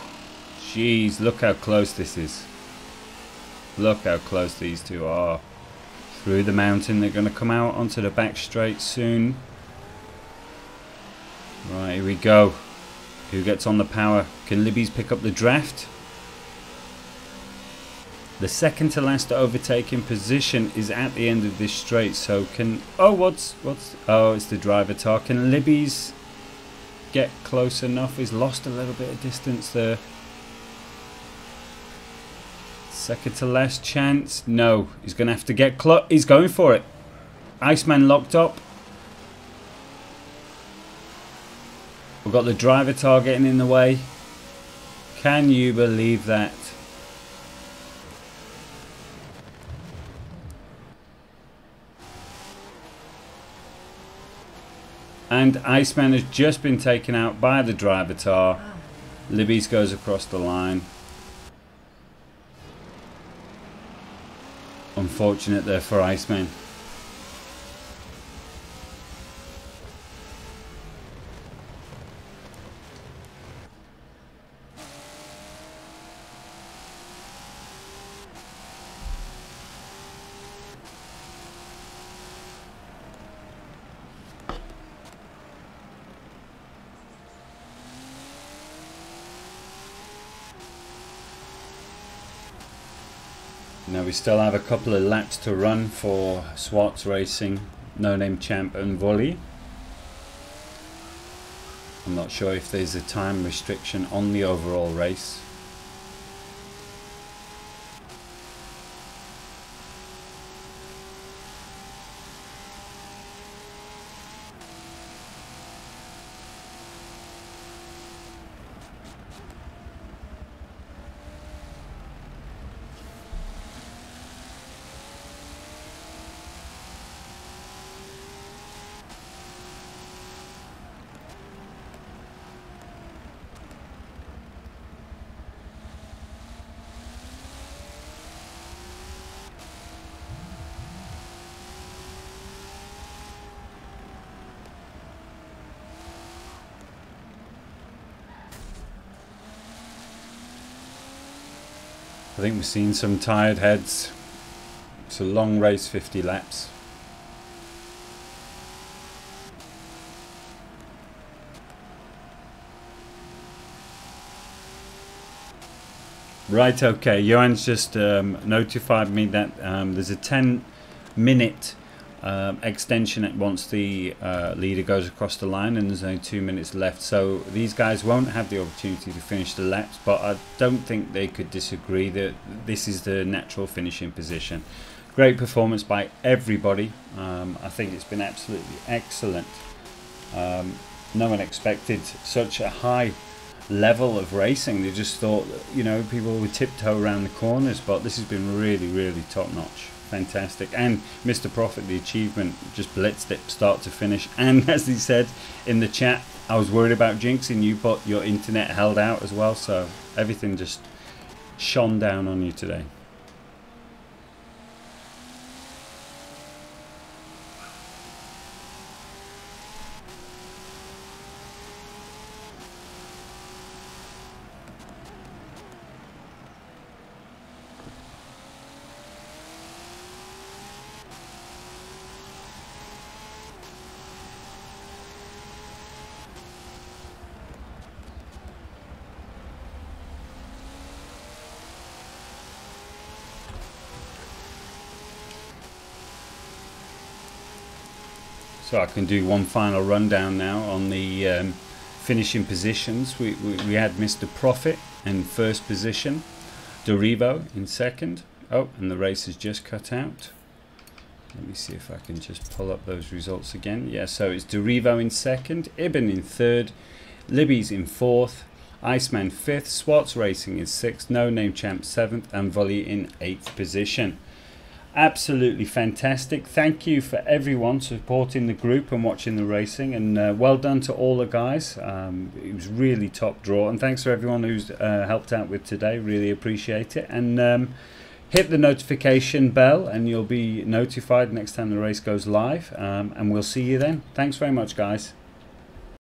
jeez, look how close this is. Look how close these two are. Through the mountain, they're going to come out onto the back straight soon. Right, here we go. Who gets on the power? Can Libby's pick up the draft? The second to last overtaking position is at the end of this straight. So can... Oh, what's... Oh, it's the driver tar. Can Libby's get close enough? He's lost a little bit of distance there. Second to last chance. No, he's going to have to get close. He's going for it. Iceman locked up. We've got the driver tar getting in the way. Can you believe that? And Iceman has just been taken out by the driver tar. Libby's goes across the line. Unfortunate there for Iceman. Now we still have a couple of laps to run for SkunkWorx Racing, No Name Champ and Volley. I'm not sure if there's a time restriction on the overall race. I think we've seen some tired heads. It's a long race, 50 laps. Right, okay, Johan's just notified me that there's a 10-minute extension once the leader goes across the line, and there's only 2 minutes left, so these guys won't have the opportunity to finish the laps, but I don't think they could disagree that this is the natural finishing position. Great performance by everybody. I think it's been absolutely excellent. No one expected such a high level of racing. They just thought, you know, people would tiptoe around the corners, but this has been really, really top notch. Fantastic. And Mr. Profit, the achievement, just blitzed it start to finish. And as he said in the chat, I was worried about jinxing you, but your internet held out as well, so everything just shone down on you today. So I can do one final rundown now on the finishing positions. We had Mr. Profit in first position, Dorivo in second. Oh, and the race has just cut out. Let me see if I can just pull up those results again. Yeah, so it's Dorivo in second, Ibn in third, Libby's in fourth, Iceman fifth, Swats Racing in sixth, No Name Champ seventh, and Volley in eighth position. Absolutely fantastic. Thank you for everyone supporting the group and watching the racing, and well done to all the guys. It was really top draw, and thanks for everyone who's helped out with today. Really appreciate it. And hit the notification bell and you'll be notified next time the race goes live, and we'll see you then. Thanks very much, guys.